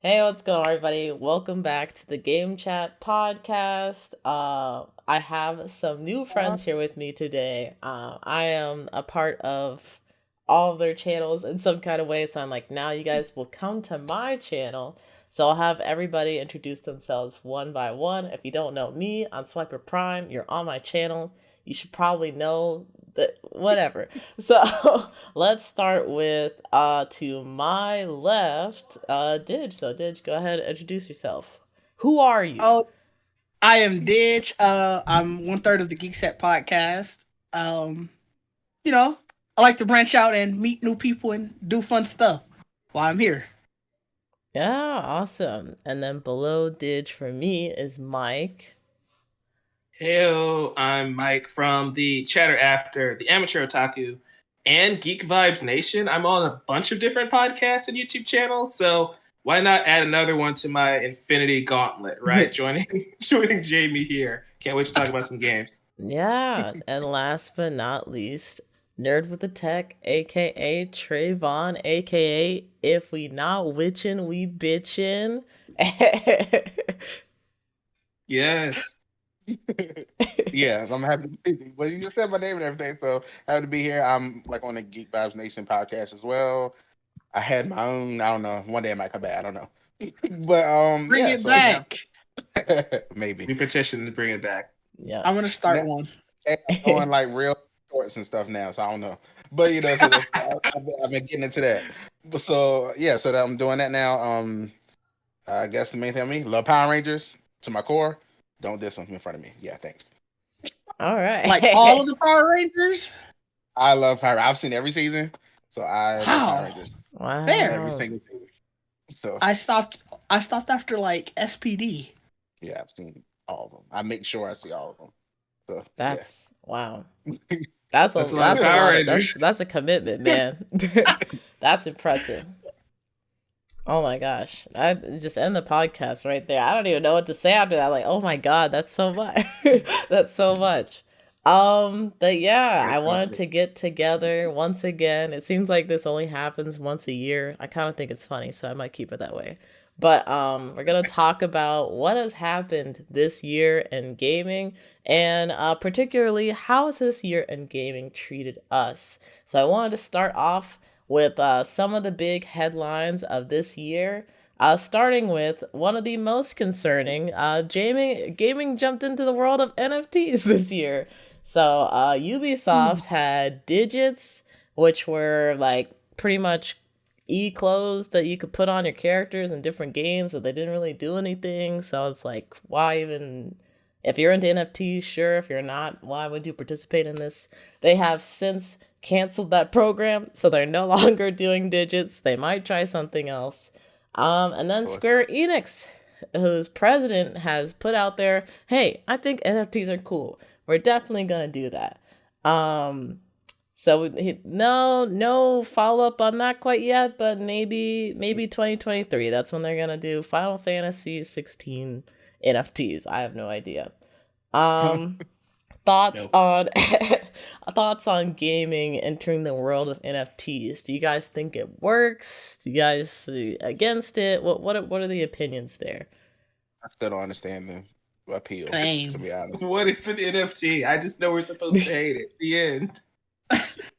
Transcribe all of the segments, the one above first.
Hey, what's going on, everybody? Welcome back to the Gamechat Podcast. I have some new friends here with me today. I am a part of all of their channels in some kind of way, so I'm like, now you guys will come to my channel. So I'll have everybody introduce themselves one by one. If you don't know me, I'm Swiper Prime. You're on my channel. You should probably know that, whatever. So let's start with to my left, Didge. So Didge, go ahead and introduce yourself. Who are you? Oh, I am Didge. I'm one third of the Geekset podcast. You know, I like to branch out and meet new people and do fun stuff while I'm here. Yeah, awesome. And then below Didge for me is Mike. Heyo, I'm Mike from the Chatter After, the Amateur Otaku, and Geek Vibes Nation. I'm on a bunch of different podcasts and YouTube channels, so why not add another one to my Infinity Gauntlet, right? joining Jamie here. Can't wait to talk about some games. Yeah, and last but not least, nerdwiththetech, aka Trayvon, aka if we not witchin', we bitchin'. Yes. Yes, I'm happy to be. Well, you just said my name and everything, so happy to be here. I'm like on the Geek Vibes Nation podcast as well. I had my own. I don't know. One day it might come back. I don't know. But Bring it back. maybe We petition to bring it back. Yes. I'm gonna start one. I'm going like real shorts and stuff now, so I don't know. But you know, so I've been getting into that. But so yeah, so that I'm doing that now. I guess the main thing I mean, love Power Rangers to my core. Don't diss them in front of me. Yeah, thanks. All right. Like all of the Power Rangers. I love Power. I've seen every season, so I love Power Rangers. Wow. Fair. Every single season. So I stopped after like SPD. yeah, I've seen all of them. I make sure I see all of them. So That's wow. That's a That's a lot that's of a Power lot of, Rangers. that's a commitment, man. That's impressive. Oh my gosh. I just end the podcast right there. I don't even know what to say after that. Like, oh my god, that's so much. That's so much. But yeah, I wanted to get together once again. It seems like this only happens once a year. I kind of think it's funny, so I might keep it that way. But we're gonna talk about what has happened this year in gaming, and particularly how has this year in gaming treated us. So I wanted to start off with some of the big headlines of this year. Starting with one of the most concerning, gaming jumped into the world of NFTs this year. So Ubisoft had digits, which were like pretty much e-clothes that you could put on your characters in different games, but they didn't really do anything. So it's like, why even? If you're into NFTs, sure. If you're not, why would you participate in this? They have since canceled that program, so they're no longer doing digits. They might try something else. And then Square Enix, whose president has put out there, hey, I think NFTs are cool. We're definitely gonna do that. So no follow up on that quite yet, but maybe 2023. That's when they're gonna do Final Fantasy 16 NFTs. I have no idea. Thoughts on thoughts on gaming entering the world of NFTs. Do you guys think it works? Do you guys against it? What are the opinions there? I still don't understand the appeal. Same. To be honest, What is an NFT? I just know we're supposed to hate it. The end.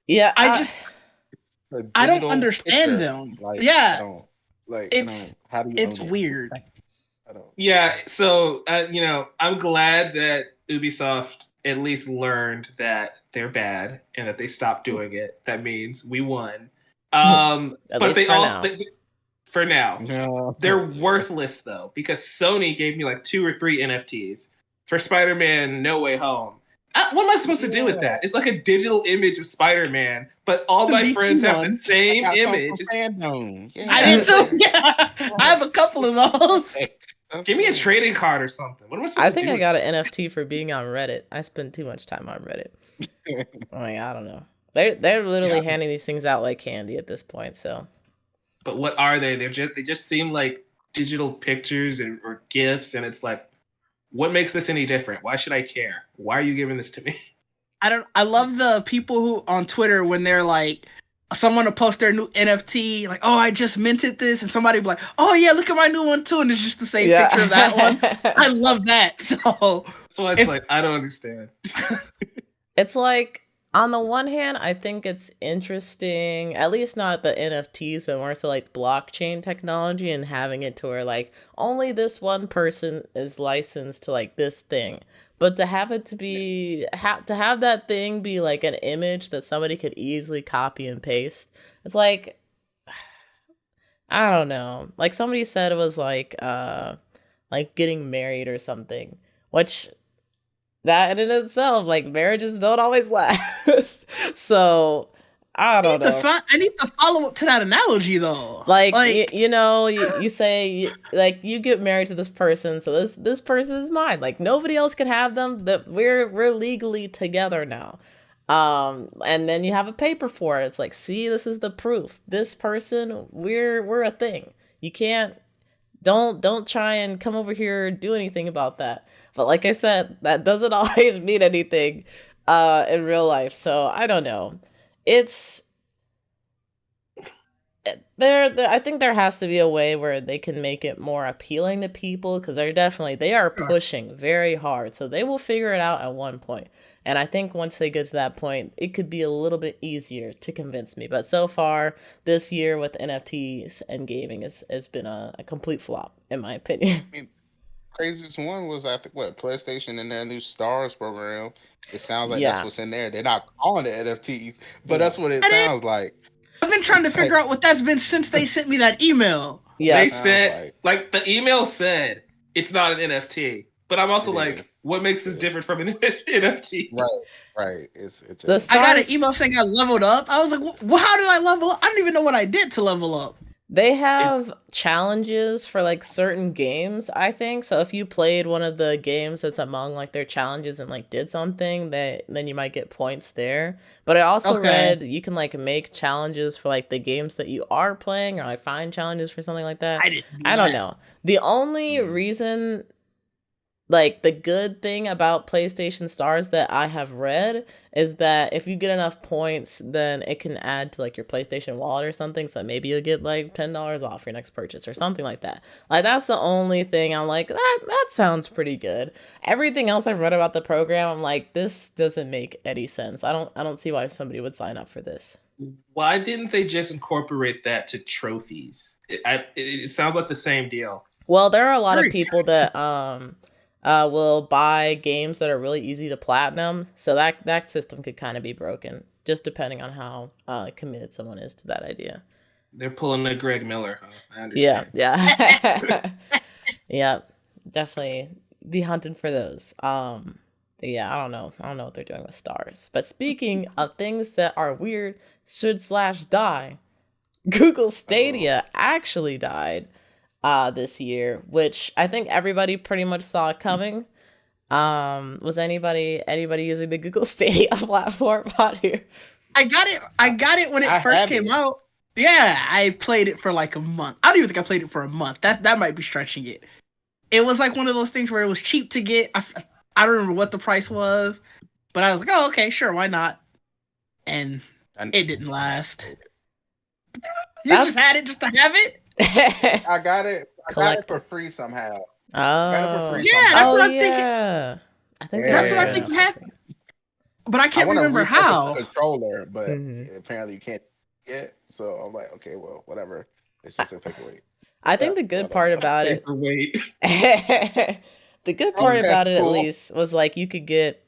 Yeah, I don't understand them. Like, Yeah. I don't, like It's- how do you? It's own it? weird. I don't. Yeah, so I'm glad that Ubisoft at least learned that they're bad and that they stopped doing it. That means we won. At But least they for also now. for now. No. They're worthless though, because Sony gave me like 2 or 3 NFTs for Spider-Man No Way Home. What am I supposed to do with that? It's like a digital image of Spider-Man, but all It's a my DC friends have the one. same I got some image. from Fandom. Yeah. I did too. Yeah. I have a couple of those. Give me a trading card or something. What am I supposed I to think do? I got an NFT for being on Reddit. I spend too much time on Reddit. Like, I don't know. They're literally handing these things out like candy at this point. So But what are they? They just seem like digital pictures or GIFs, and it's like, what makes this any different? Why should I care? Why are you giving this to me? I love the people who on Twitter when they're like, someone will post their new NFT, like, oh, I just minted this, and somebody will be like, oh yeah, look at my new one too, and it's just the same picture of that one. I love that. So that's why it's like I don't understand. It's like, on the one hand, I think it's interesting, at least not the NFTs, but more so like blockchain technology and having it to where like only this one person is licensed to like this thing. But to have it to be, to have that thing be like an image that somebody could easily copy and paste, it's like, I don't know. Like somebody said it was like getting married or something, which that in itself, like marriages don't always last. So I don't know. I need to follow up to that analogy though. Like you say like you get married to this person, so this person is mine. Like nobody else can have them. That we're legally together now. And then you have a paper for it. It's like, see, this is the proof. This person, we're a thing. You can't don't try and come over here or do anything about that. But like I said, that doesn't always mean anything in real life. So I don't know. It's I think there has to be a way where they can make it more appealing to people, because they are pushing very hard. So they will figure it out at one point. And I think once they get to that point, it could be a little bit easier to convince me. But so far, this year with NFTs and gaming has been a complete flop, in my opinion. I mean, craziest one was, I think, PlayStation and their new Stars program. It sounds like that's what's in there. They're not calling it NFTs, but that's what it sounds like. I've been trying to figure out what that's been since they sent me that email. Yeah, they said like the email said it's not an NFT, but I'm also like, what makes this different from an NFT? Right. It's I got an email saying I leveled up. I was like, well, how did I level up? I don't even know what I did to level up. They have challenges for like certain games, I think. So if you played one of the games that's among like their challenges and like did something, then you might get points there. But I also read you can like make challenges for like the games that you are playing, or like find challenges for something like that. I don't know. The only reason, like the good thing about PlayStation Stars that I have read is that if you get enough points, then it can add to like your PlayStation wallet or something. So maybe you'll get like $10 off your next purchase or something like that. Like that's the only thing I'm like, that sounds pretty good. Everything else I've read about the program, I'm like, this doesn't make any sense. I don't see why somebody would sign up for this. Why didn't they just incorporate that to trophies? It sounds like the same deal. Well, there are a lot of people that will buy games that are really easy to platinum, so that system could kind of be broken, just depending on how committed someone is to that idea. They're pulling a Greg Miller, huh? I understand. Yeah. Yeah, definitely be hunting for those. Yeah, I don't know what they're doing with Stars. But speaking of things that are weird /die, Google Stadia actually died this year, which I think everybody pretty much saw coming. Was anybody using the Google Stadia platform out here? I got it when it first came out. Yeah, I played it for like a month. I don't even think I played it for a month. That might be stretching it. It was like one of those things where it was cheap to get. I don't remember what the price was, but I was like, oh, okay, sure, why not? And it didn't last. You just had it just to have it? I got it for free somehow. Oh, that's what I'm thinking. I think that's what I think happened. But I can't remember how. The controller, but apparently you can't get. So I'm like, okay, well, whatever. It's just a paperweight. I think the good part about it, the good part about it at least was like you could get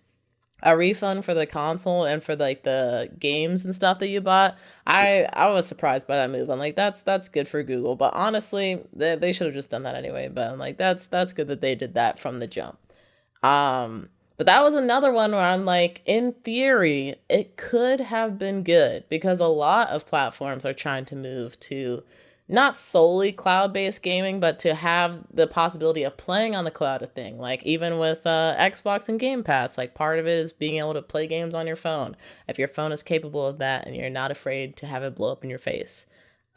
a refund for the console and for like the games and stuff that you bought. I was surprised by that move. I'm like, that's good for Google, but honestly, they should have just done that anyway. But I'm like, that's good that they did that from the jump. But that was another one where I'm like, in theory, it could have been good, because a lot of platforms are trying to move to not solely cloud-based gaming, but to have the possibility of playing on the cloud a thing. Like even with Xbox and Game Pass, like part of it is being able to play games on your phone, if your phone is capable of that and you're not afraid to have it blow up in your face.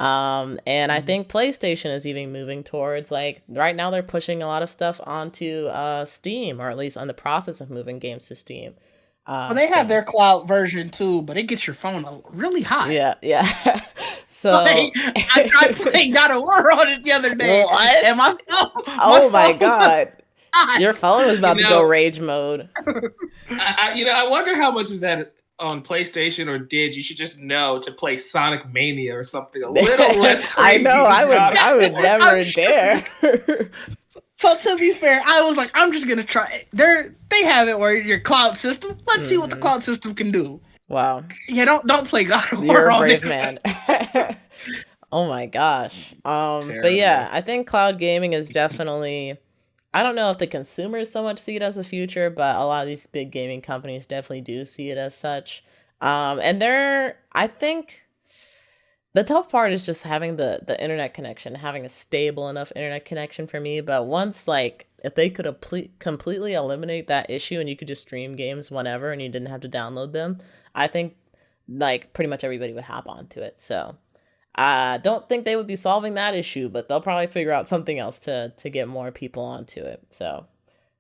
And I think PlayStation is even moving towards, like, right now they're pushing a lot of stuff onto Steam, or at least on the process of moving games to Steam. Well, they have their cloud version too, but it gets your phone really hot. Yeah. So like, I tried playing God of War on it the other day, and my phone, my god, your phone was about to go rage mode. I wonder how much is that on PlayStation or Did. You should just know to play Sonic Mania or something a little less crazy. I know. I would never dare. So to be fair, I was like, I'm just gonna try. They have it where your cloud system. Let's see what the cloud system can do. Wow. Yeah, don't play God of War. You're a brave man. Oh my gosh. But yeah, I think cloud gaming is definitely. I don't know if the consumers so much see it as a future, but a lot of these big gaming companies definitely do see it as such. And I think the tough part is just having the internet connection, having a stable enough internet connection for me. But once, like, if they could completely eliminate that issue and you could just stream games whenever and you didn't have to download them, I think, like, pretty much everybody would hop onto it. So I don't think they would be solving that issue, but they'll probably figure out something else to get more people onto it. So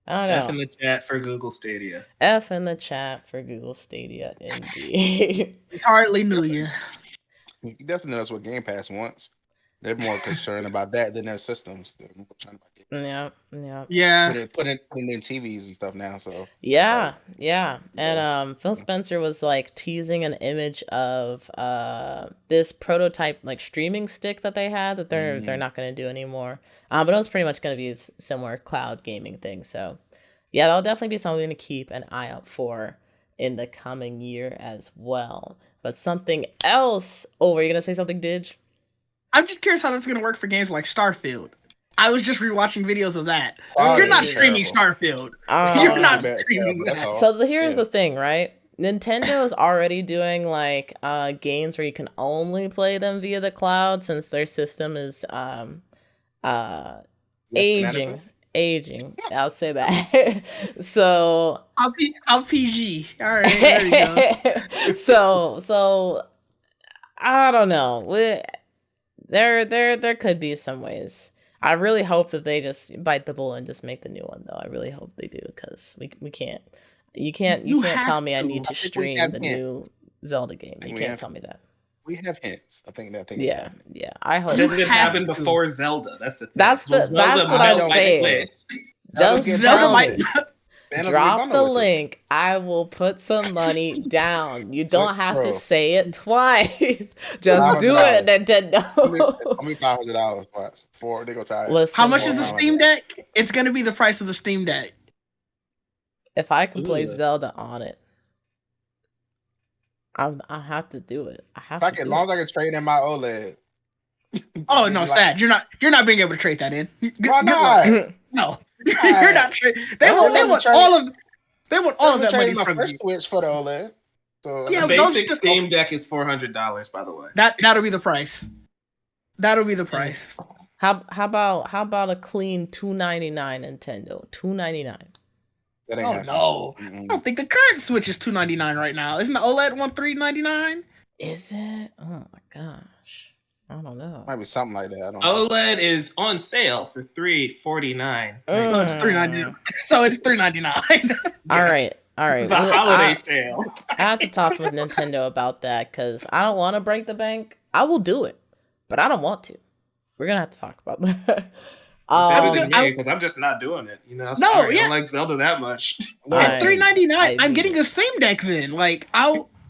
I don't know. F in the chat for Google Stadia. F in the chat for Google Stadia, indeed. Hardly knew you. You definitely know that's what Game Pass wants. They're more concerned about that than their systems. They're more trying to put it in TVs and stuff now. So yeah. And Phil Spencer was like teasing an image of this prototype like streaming stick that they had that they're not going to do anymore. But it was pretty much going to be a similar cloud gaming thing. So yeah, that'll definitely be something to keep an eye out for in the coming year as well. But something else. Oh, were you gonna say something, Didge? I'm just curious how that's gonna work for games like Starfield. I was just rewatching videos of that. You're not streaming Starfield. You're not streaming that. So here's the thing, right? Nintendo is already doing like games where you can only play them via the cloud since their system is aging. I'll say that. So I'll PG. All right, there you go. So I don't know. There could be some ways. I really hope that they just bite the bullet and just make the new one, though. I really hope they do, because we can't. You can't tell me I need to stream the new Zelda game. You can't tell me that. We have hints. I think. Yeah. I hope. Doesn't it happen before Zelda? That's the thing. That's what I'm saying. Just Zelda might drop the link. I will put some money down. You don't have to say it twice. Just do it, Nintendo. I'll be $500 for they go try it. Listen, how much is the Steam Deck? It's gonna be the price of the Steam Deck. If I can play Zelda on it, I have to do it. As long as I can trade in my OLED. Oh no, sad. You're not being able to trade that in. Why not? No, you're not trading. They want all of that money my from first you. Switch for the OLED. So yeah, the basic Steam Deck is $400, by the way. That'll be the price. That'll be the price. How about a clean $299 Nintendo? $299. Oh no! I don't think the current Switch is $299 right now. Isn't the OLED one $399? Is it? Oh my gosh! I don't know. Might be something like that. I don't know. OLED is on sale for $349. Oh, it's $399. So it's $399. Yes. All right. It's the holiday sale. I have to talk with Nintendo about that because I don't want to break the bank. I will do it, but I don't want to. We're gonna have to talk about that. Because I'm just not doing it. I don't like Zelda that much. At $399, I'm getting a Steam Deck then. Like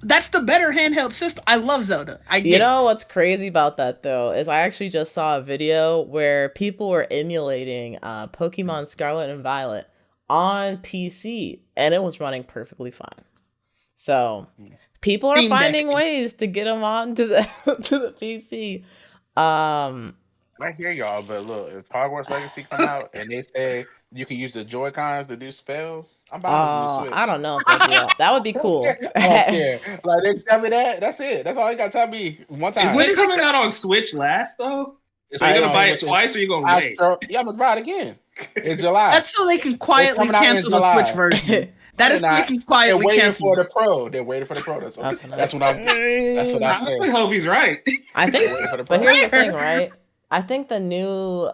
that's the better handheld system. I love Zelda. You know what's crazy about that though is I actually just saw a video where people were emulating Pokemon Scarlet and Violet on PC and it was running perfectly fine. So people are finding ways to get them onto the PC. I hear y'all, but look, if Hogwarts Legacy come out and they say you can use the Joy-Cons to do spells, I'm about to Switch. I don't know if they do that. That would be cool. Like they tell me that. That's it. That's all you got to tell me one time. Is it coming out on Switch last though? Are you gonna buy it twice or you gonna wait? Yeah, I'm gonna buy it again in July. That's so they can quietly cancel the Switch version. That is so they can quietly cancel. They're waiting for the Pro. That's what I say. I hope he's right. I think, but here's the thing, right? I think the new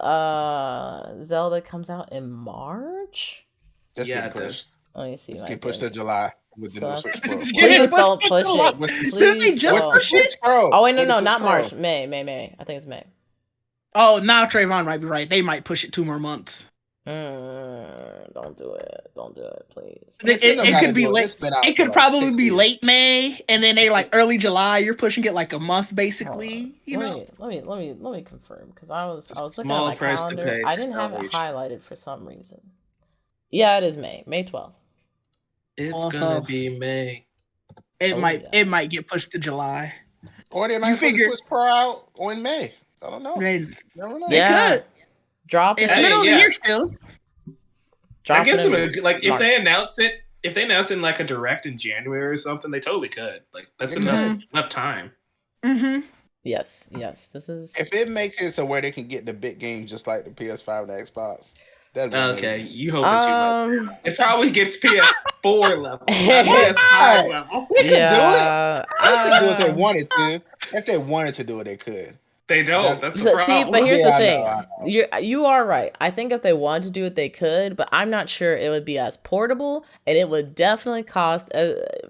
Zelda comes out in March. Let's get pushed. Let me see. Let's get pushed to July. with the So new that's- Switch Pro. Please don't push it. With the Please just don't. push it? Switch Pro. Oh wait, no, With the no, Switch not Pro. March. May. I think it's May. Oh, now Trayvon might be right. They might push it 2 more months. Don't do it. Don't do it, please. It could be late. It could probably be years. late May, and then they like early July. You're pushing it like a month, basically. You know. Let me confirm, because I was looking at Small my price to calendar. pay I didn't have it outreach. highlighted for some reason. Yeah, it is May 12th. It's Also- gonna be May. It Oh, might yeah. it might get pushed to July. Or they might put the figure- Switch Pro out in May. I don't know. They Never know. Yeah. could. Drop It's it. Hey, middle of the yeah. year still. Drop I guess it in if March. they announce it, in like a direct in January or something, they totally could. Like that's enough time. Mm-hmm. Yes. This is. If it makes it so where they can get the big games just like the PS5 and the Xbox, that'd be Okay, amazing. you hoping too much. It probably gets PS4 level, not Yeah. PS5 level. They can Yeah. do it. They could do if they wanted to. If they wanted to do it, they could. They don't. That's the So, problem. see, but here's Yeah, the I thing. know. You are right. I think if they wanted to do it, they could, but I'm not sure it would be as portable, and it would definitely cost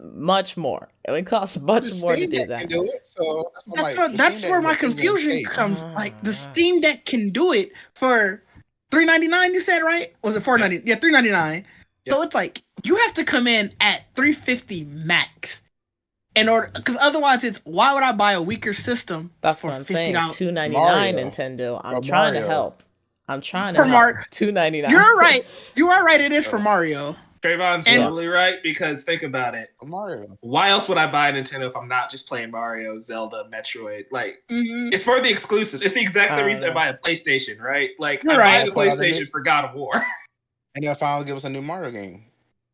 much more. It would cost much The more to Steam do Deck that. can do it. So That's where my confusion comes. Like the Steam Deck can do it for $399. You said right? Was it $499? Yeah, $399. So Yep. it's like you have to come in at $350 max. In order, because otherwise, it's why would I buy a weaker system? That's for what I'm saying. $50? $299 Mario. Nintendo. I'm For trying to Mario. help. I'm trying For to Mar- help. $299. You're right. You are right. It is for Mario. Trayvon's And- totally right, because think about it. Mario. Why else would I buy a Nintendo if I'm not just playing Mario, Zelda, Metroid? Like, Mhm. it's for the exclusives. It's the exact same reason I buy a PlayStation, right? Like, You're I right. buy the PlayStation for God of War. And they'll finally give us a new Mario game.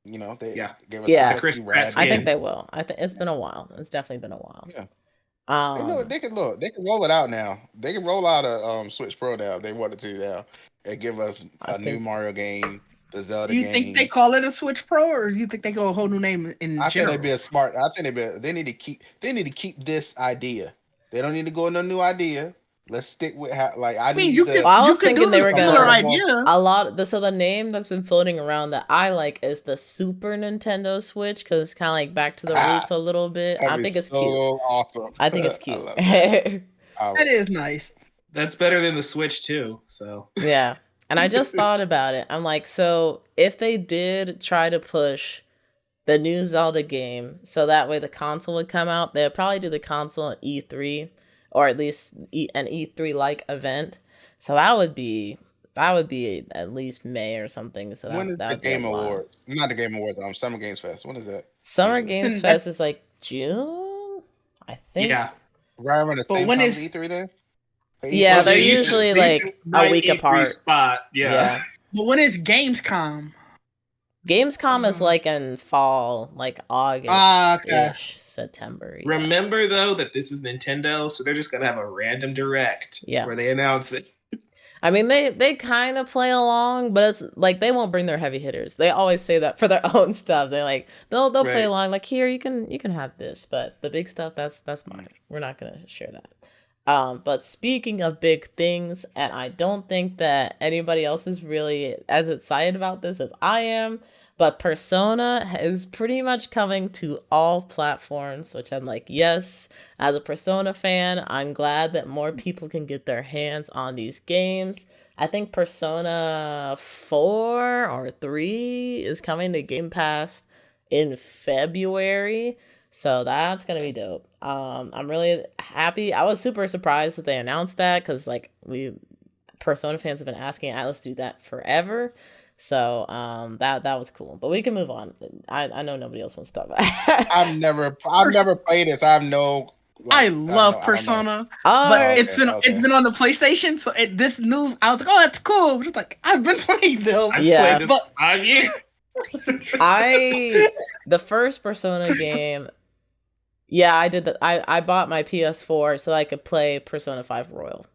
You know, they gave us Yeah. the Chris Rad Pratt's I game. think they will. it's been a while. It's definitely been a while. Yeah. They can roll it out now. They can roll out a Switch Pro now. If they wanted to now, and give us a new Mario game, the Zelda Do you game. think they call it a Switch Pro, or do you think they go a whole new name in I think general? they'd be a smart. I think they need to keep this idea. They don't need to go into a new idea. Let's stick with how. Like I mean, need you the. could. Well, I was you could thinking do they the were gonna- similar idea. So the name that's been floating around that I like is the Super Nintendo Switch, because it's kind of like back to the roots a little bit. I think it's cute. Awesome. I think it's cute. love it. That is nice. That's better than the Switch too. So Yeah. And I just thought about it. I'm like, so if they did try to push the new Zelda game, so that way the console would come out, they'd probably do the console at E3, or at least an E3 like event. So that would be at least May or something. So When is the Game Awards? Not the Game Awards. Summer Games Fest. When is that? Summer It's Games Fest is like June, I think. yeah, Right around the But same when time is- as E3 then? Yeah, Well, they're they used to- usually they like used to a buy week E3 apart. Spot. Yeah. But when is Gamescom? Gamescom is like in fall, like August, okay. September. Yeah. Remember though that this is Nintendo, so they're just gonna have a random direct where they announce it. I mean, they kind of play along, but it's like they won't bring their heavy hitters. They always say that for their own stuff. They're like they'll play along, like here you can have this, but the big stuff that's mine. We're not gonna share that. But speaking of big things, and I don't think that anybody else is really as excited about this as I am, but Persona is pretty much coming to all platforms, which I'm like, yes, as a Persona fan, I'm glad that more people can get their hands on these games. I think Persona 4 or 3 is coming to Game Pass in February. So that's going to be dope. I'm really happy. I was super surprised that they announced that, because like Persona fans have been asking Atlas to do that forever. So that was cool. But we can move on. I know nobody else wants to talk about it. I've never played this. I have no. I love Persona, Oh, but okay, it's been on the PlayStation. So this news, I was like, oh, that's cool. But it's like I've been playing them. I've Yeah. played this 5 years. the first Persona game. Yeah, I did that. I bought my PS4 so I could play Persona 5 Royal.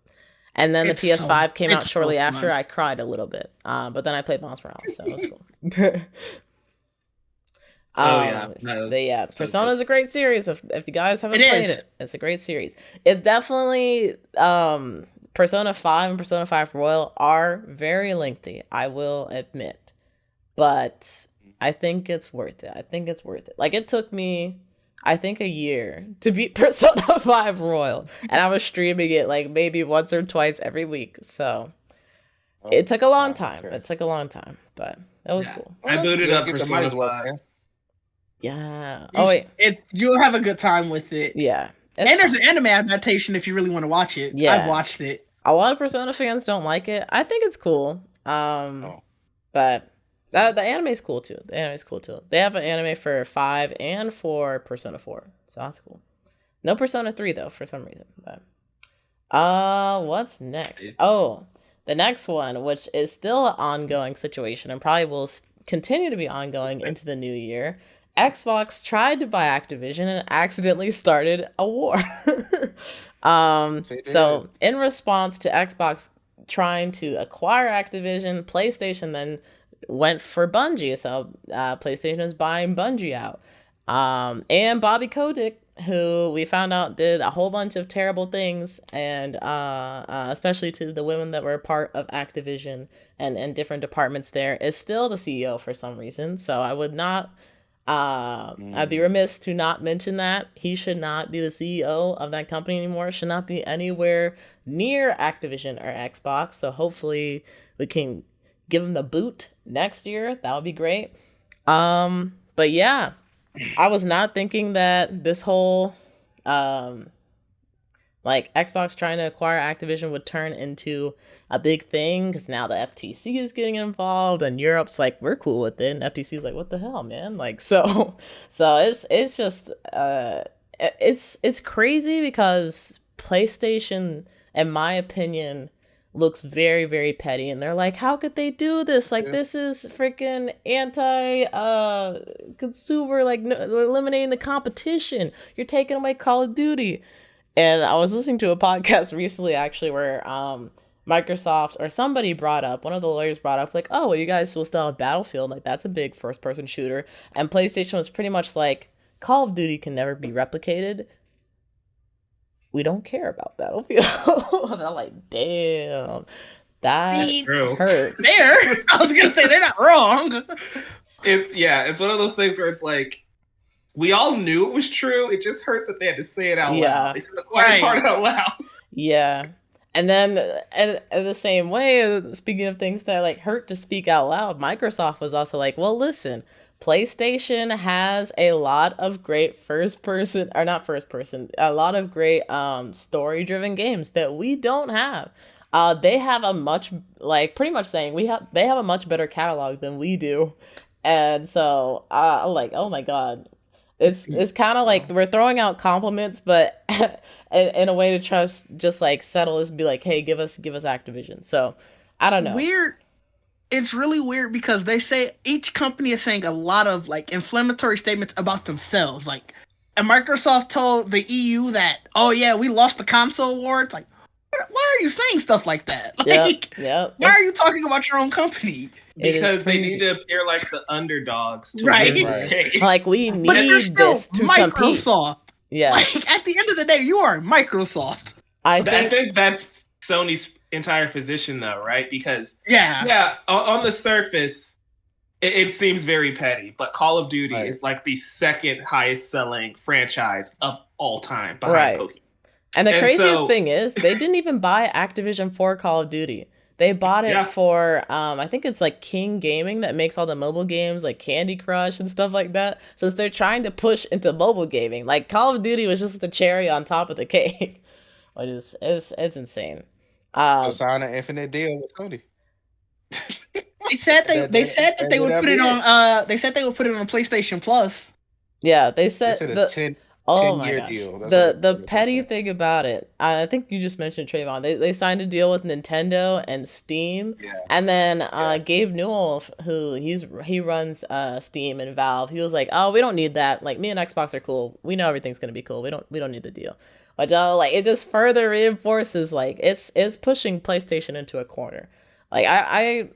And then the It's PS5 came out it's shortly so after. fun. I cried a little bit. But then I played Miles Morales, so it was cool. Persona is a great series. If you guys haven't played it, it's a great series. It definitely Persona 5 and Persona 5 Royal are very lengthy, I will admit. But I think it's worth it. Like, it took me, I think, a year to beat Persona 5 Royal, and I was streaming it like maybe once or twice every week. So it took a long time. Okay. It took a long time, but it was cool. I booted up Persona 5. Yeah. Oh wait, you'll have a good time with it. Yeah. And there's an anime adaptation if you really want to watch it. Yeah, I've watched it. A lot of Persona fans don't like it. I think it's cool. But the anime's cool too. They have an anime for 5 and for Persona 4, so that's cool. No Persona 3 though, for some reason. But what's next? The next one, which is still an ongoing situation and probably will continue to be ongoing into the new year. Xbox tried to buy Activision and accidentally started a war. So in response to Xbox trying to acquire Activision, PlayStation then went for Bungie. So PlayStation is buying Bungie out. And Bobby Kotick, who we found out did a whole bunch of terrible things, and especially to the women that were a part of Activision and different departments there, is still the CEO for some reason. So I would not... I'd be remiss to not mention that. He should not be the CEO of that company anymore. Should not be anywhere near Activision or Xbox. So hopefully we can give him the boot next year. That would be great. But yeah, I was not thinking that this whole like Xbox trying to acquire Activision would turn into a big thing, because now the FTC is getting involved and Europe's like, we're cool with it, and FTC is like, what the hell, man? Like, so it's just it's crazy, because PlayStation, in my opinion, looks very, very petty, and they're like, how could they do this? Like, this is freaking anti consumer, like eliminating the competition. You're taking away Call of Duty. And I was listening to a podcast recently, actually, where Microsoft or somebody brought up, one of the lawyers brought up, like, oh, well, you guys will still have Battlefield. Like, that's a big first-person shooter. And PlayStation was pretty much like, Call of Duty can never be replicated. We don't care about Battlefield. And I'm like, damn, that hurts. I was going to say, they're not wrong. It's one of those things where it's like, we all knew it was true. It just hurts that they had to say it out loud. They said the quiet part out loud. Yeah. And then in the same way, speaking of things that like hurt to speak out loud, Microsoft was also like, well, listen, PlayStation has a lot of great a lot of great story-driven games that we don't have. They have a much, like, pretty much saying they have a much better catalog than we do. And so like, oh my God. It's kind of like we're throwing out compliments, but in a way to just like settle this and be like, hey, give us Activision. So I don't know. Weird. It's really weird, because they say each company is saying a lot of like inflammatory statements about themselves. Like, and Microsoft told the EU that, oh yeah, we lost the console war. It's like, why are you saying stuff like that? Like, why are you talking about your own company? Because they need to appear like the underdogs to win this case. Like, we need this to Microsoft. Compete. Yeah. Like, at the end of the day, you are Microsoft. I think that's Sony's entire position, though, right? Because on the surface, it seems very petty, but Call of Duty is like the second highest selling franchise of all time behind Pokemon. And the craziest thing is, they didn't even buy Activision for Call of Duty. They bought it for, I think it's like King Gaming that makes all the mobile games like Candy Crush and stuff like that. Since they're trying to push into mobile gaming, like Call of Duty was just the cherry on top of the cake, which is it's insane. Sign an infinite deal with Sony. They said that they would put it on. They said they would put it on PlayStation Plus. Yeah, they said the 10-year deal. The petty thing about it, I think you just mentioned Trayvon. They signed a deal with Nintendo and Steam, and then Gabe Newell, who he runs Steam and Valve, he was like, "Oh, we don't need that. Like, me and Xbox are cool. We know everything's gonna be cool. We don't need the deal." But like, it just further reinforces like it's pushing PlayStation into a corner. Like, I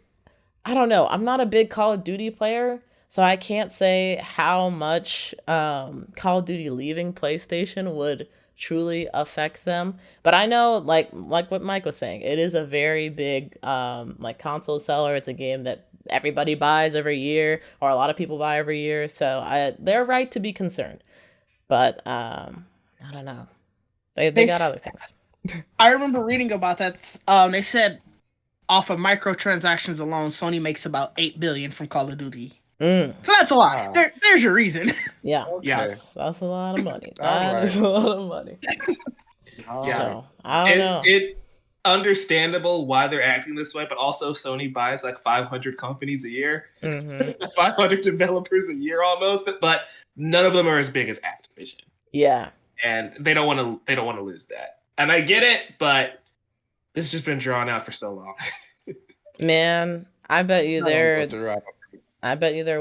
don't know. I'm not a big Call of Duty player, so I can't say how much Call of Duty leaving PlayStation would truly affect them. But I know, like what Mike was saying, it is a very big like console seller. It's a game that everybody buys every year, or a lot of people buy every year. So they're right to be concerned. But I don't know. They got other things. I remember reading about that. They said off of microtransactions alone, Sony makes about $8 billion from Call of Duty. So that's a lot. There's your reason. Yeah, okay. That's a lot of money. That is a lot of money. So I don't know. It's understandable why they're acting this way, but also Sony buys like 500 companies a year, 500 developers a year almost, but none of them are as big as Activision. Yeah, and they don't want to lose that. And I get it, but this has just been drawn out for so long. Man, I bet you they're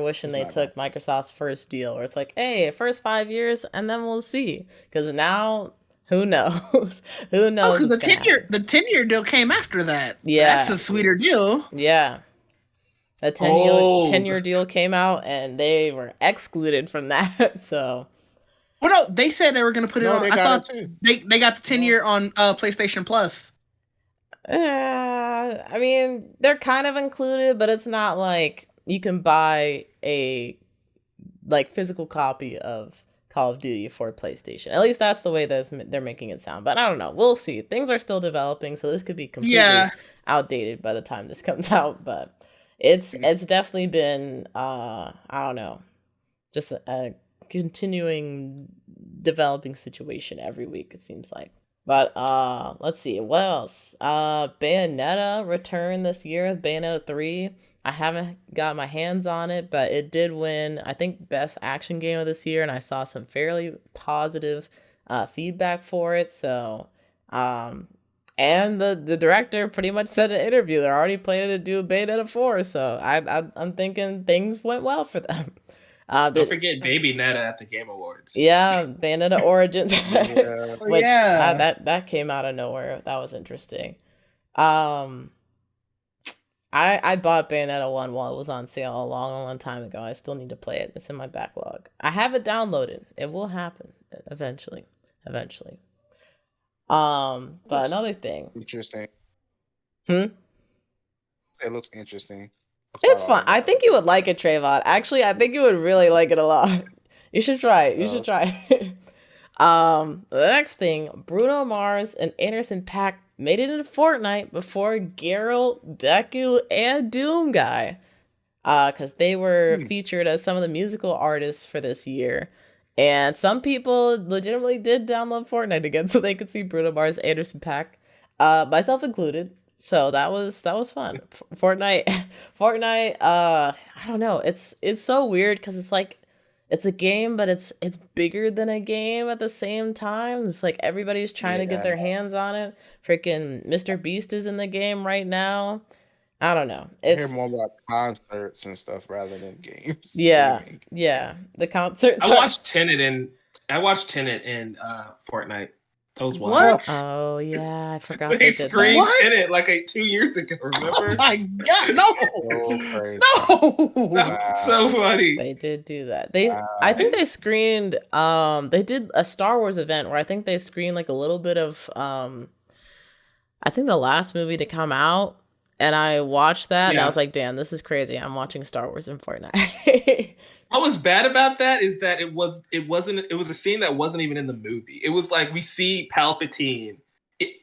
wishing they took Microsoft's first deal, where it's like, hey, first 5 years, and then we'll see. Because now, who knows? Who knows? Because the 10-year deal came after that. Yeah, that's a sweeter deal. Yeah, the 10-year deal came out, and they were excluded from that. So, well, no, they said they were going to put it on. I thought they got the 10-year on PlayStation Plus. I mean, they're kind of included, but it's not like you can buy a physical copy of Call of Duty for PlayStation. At least that's the way they're making it sound. But I don't know. We'll see. Things are still developing, so this could be completely outdated by the time this comes out. But it's definitely been I don't know, just a continuing developing situation every week, it seems like. But let's see, what else? Bayonetta returned this year with Bayonetta 3. I haven't got my hands on it, but it did win, I think, Best Action Game of this year, and I saw some fairly positive feedback for it. So, and the director pretty much said in an interview they're already planning to do Bayonetta 4. So I'm thinking things went well for them. Don't forget Baby Netta at the Game Awards. Yeah, Bayonetta Origins. That came out of nowhere. That was interesting. I bought Bayonetta 1 while it was on sale a long time ago. I still need to play it. It's in my backlog. I have it downloaded. It will happen eventually. But another thing. Interesting. It looks interesting. It's fun. I think you would like it, Trayvon. Actually, I think you would really like it a lot. You should try it. The next thing, Bruno Mars and Anderson .Paak made it into Fortnite before Geralt, Deku, and Doomguy. Because they were featured as some of the musical artists for this year. And some people legitimately did download Fortnite again so they could see Bruno Mars, Anderson .Paak, myself included. So that was fun. Fortnite, I don't know. It's so weird because it's like, it's a game, but it's bigger than a game at the same time. It's like everybody's trying to get their hands on it. Freaking Mr. Beast is in the game right now. I don't know. I hear more about concerts and stuff rather than games. Yeah. The concerts. I watched Tenet in Fortnite. Those ones. What? Oh yeah, I forgot they did screamed that. Tenet like 2 years ago. Remember? Oh my god, no! No! So funny. They did do that. I think they screened. They did a Star Wars event where I think they screened like a little bit of. I think the last movie to come out, and I watched that, and I was like, "Damn, this is crazy! I'm watching Star Wars in Fortnite." What was bad about that is that it was a scene that wasn't even in the movie. It was like we see Palpatine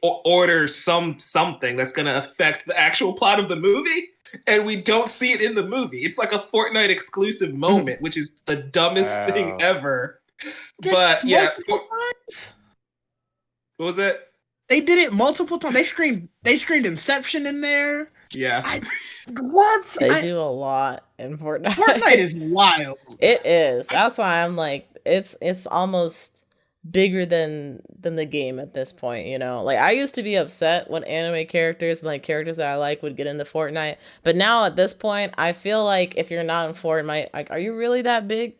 order something that's going to affect the actual plot of the movie, and we don't see it in the movie. It's like a Fortnite exclusive moment, which is the dumbest thing ever. But yeah, what was it? They did it multiple times. They screened Inception in there. Yeah. They do a lot in Fortnite. Fortnite is wild. It is. That's why I'm like, it's almost bigger than the game at this point, you know? Like, I used to be upset when anime characters and like characters that I like would get into Fortnite. But now at this point, I feel like if you're not in Fortnite, like, are you really that big?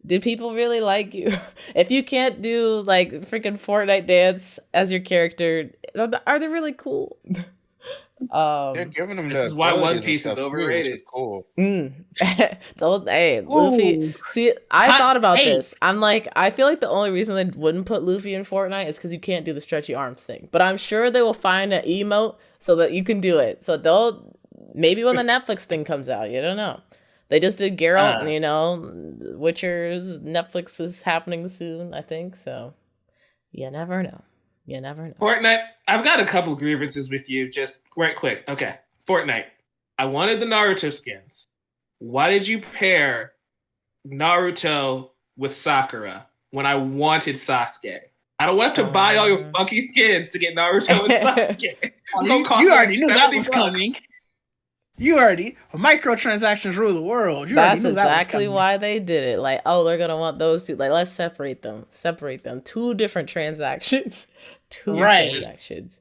Do people really like you? If you can't do like freaking Fortnite dance as your charter, are they really cool? They're giving them. This is why One Piece is overrated. Cool. Hey, Luffy. See, I thought about this. I'm like, I feel like the only reason they wouldn't put Luffy in Fortnite is because you can't do the stretchy arms thing. But I'm sure they will find an emote so that you can do it. So Maybe when the Netflix thing comes out, you don't know. They just did Geralt, you know, Witcher's Netflix is happening soon, I think. So you never know. You never know. Fortnite, I've got a couple grievances with you, just right quick. Okay, Fortnite. I wanted the Naruto skins. Why did you pair Naruto with Sakura when I wanted Sasuke? I don't want to buy all your funky skins to get Naruto and Sasuke. You already knew that was coming. You already microtransactions rule the world. That's exactly why they did it. Like, oh, they're gonna want those two. Like, let's separate them. Separate them. Two different transactions. Two transactions.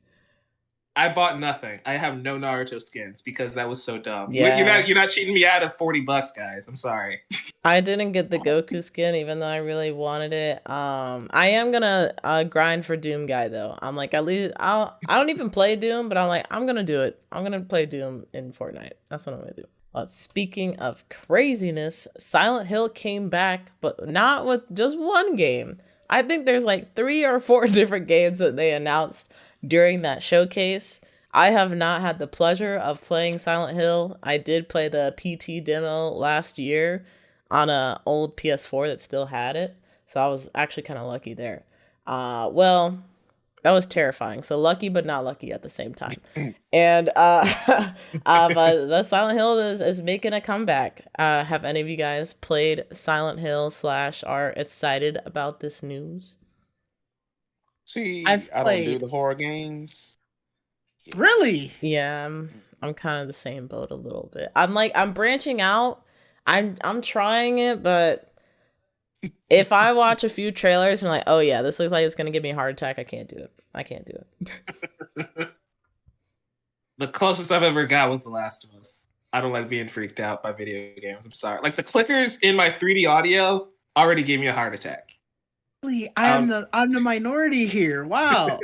I bought nothing. I have no Naruto skins because that was so dumb. Yeah. You're not cheating me out of $40, guys. I'm sorry. I didn't get the Goku skin, even though I really wanted it. I am gonna grind for Doom Guy though. I'm like, at least I don't even play Doom, but I'm like, I'm gonna do it. I'm gonna play Doom in Fortnite. That's what I'm gonna do. Speaking of craziness, Silent Hill came back, but not with just one game. I think there's like 3 or 4 different games that they announced during that showcase. I have not had the pleasure of playing Silent Hill. I did play the PT demo last year on an old PS4 that still had it. So I was actually kind of lucky there. Well, that was terrifying. So lucky, but not lucky at the same time. And but the Silent Hill is making a comeback. Have any of you guys played Silent Hill / are excited about this news? See, I don't do the horror games. Really? Yeah, I'm kind of the same boat a little bit. I'm branching out. I'm trying it, but if I watch a few trailers and I'm like, oh yeah, this looks like it's gonna give me a heart attack, I can't do it. The closest I've ever got was The Last of Us. I don't like being freaked out by video games. I'm sorry. Like the clickers in my 3D audio already gave me a heart attack. I'm the minority here. Wow.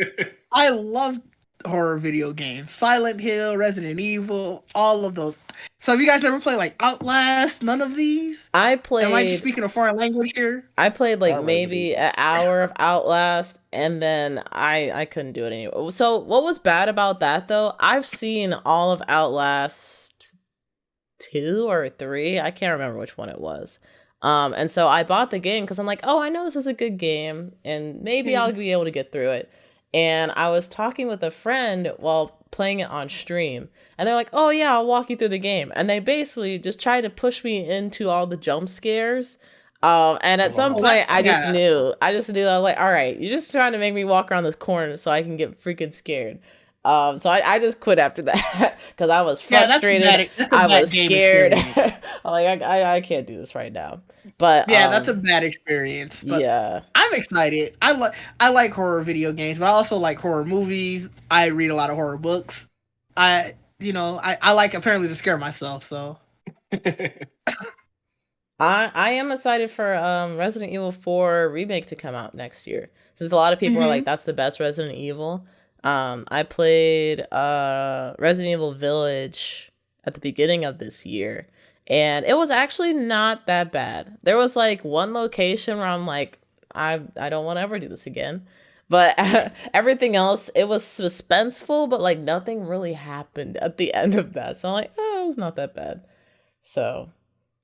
I love horror video games. Silent Hill, Resident Evil, all of those. So have you guys ever played like Outlast? None of these? I played. Am I just speaking a foreign language here? I played like maybe an hour of Outlast, and then I couldn't do it anymore. So what was bad about that though? I've seen all of Outlast 2 or 3. I can't remember which one it was. And so I bought the game because I'm like, oh, I know this is a good game, and maybe I'll be able to get through it. And I was talking with a friend while playing it on stream, and they're like, oh yeah, I'll walk you through the game. And they basically just tried to push me into all the jump scares. And at some point I just knew I was like, all right, you're just trying to make me walk around this corner so I can get freaking scared. So I just quit after that because I was frustrated. I was scared. I'm like, I can't do this right now. But yeah, that's a bad experience. But yeah, I'm excited. I like horror video games, but I also like horror movies. I read a lot of horror books. I like apparently to scare myself. So I am excited for Resident Evil 4 remake to come out next year, since a lot of people are like, that's the best Resident Evil. I played Resident Evil Village at the beginning of this year, and it was actually not that bad. There was like one location where I'm like, I don't want to ever do this again. But everything else, it was suspenseful, but like nothing really happened at the end of that. So I'm like, oh, it's not that bad. So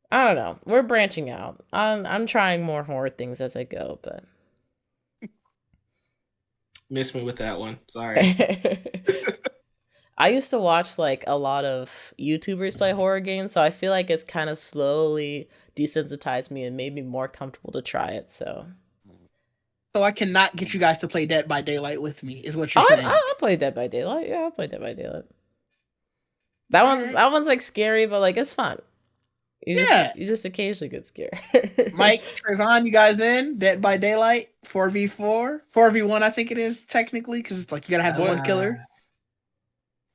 I don't know. We're branching out. I'm trying more horror things as I go, but missed me with that one. Sorry. I used to watch like a lot of YouTubers play horror games, so I feel like it's kind of slowly desensitized me and made me more comfortable to try it. So I cannot get you guys to play Dead by Daylight with me, is what you're saying. I'll play Dead by Daylight. Yeah, I'll play Dead by Daylight. That one's like scary, but like it's fun. You just occasionally get scared. Mike, Trayvon, you guys in? Dead by Daylight? 4v4? 4v1, I think it is, technically, because it's like you gotta have the one killer.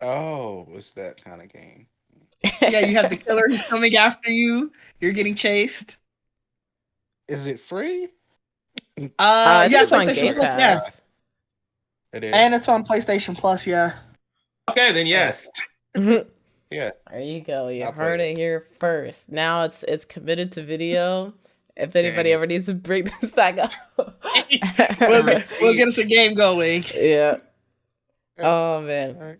Oh, what's that kind of game? Yeah, you have the killer who's coming after you. You're getting chased. Is it free? Yeah, it's on PlayStation Plus, yeah. It is. And it's on PlayStation Plus, yeah. Okay, then yes. Yeah. There you go. You heard it here first. Now it's committed to video. If anybody ever needs to bring this back up, we'll get us a game going. Yeah. Oh man.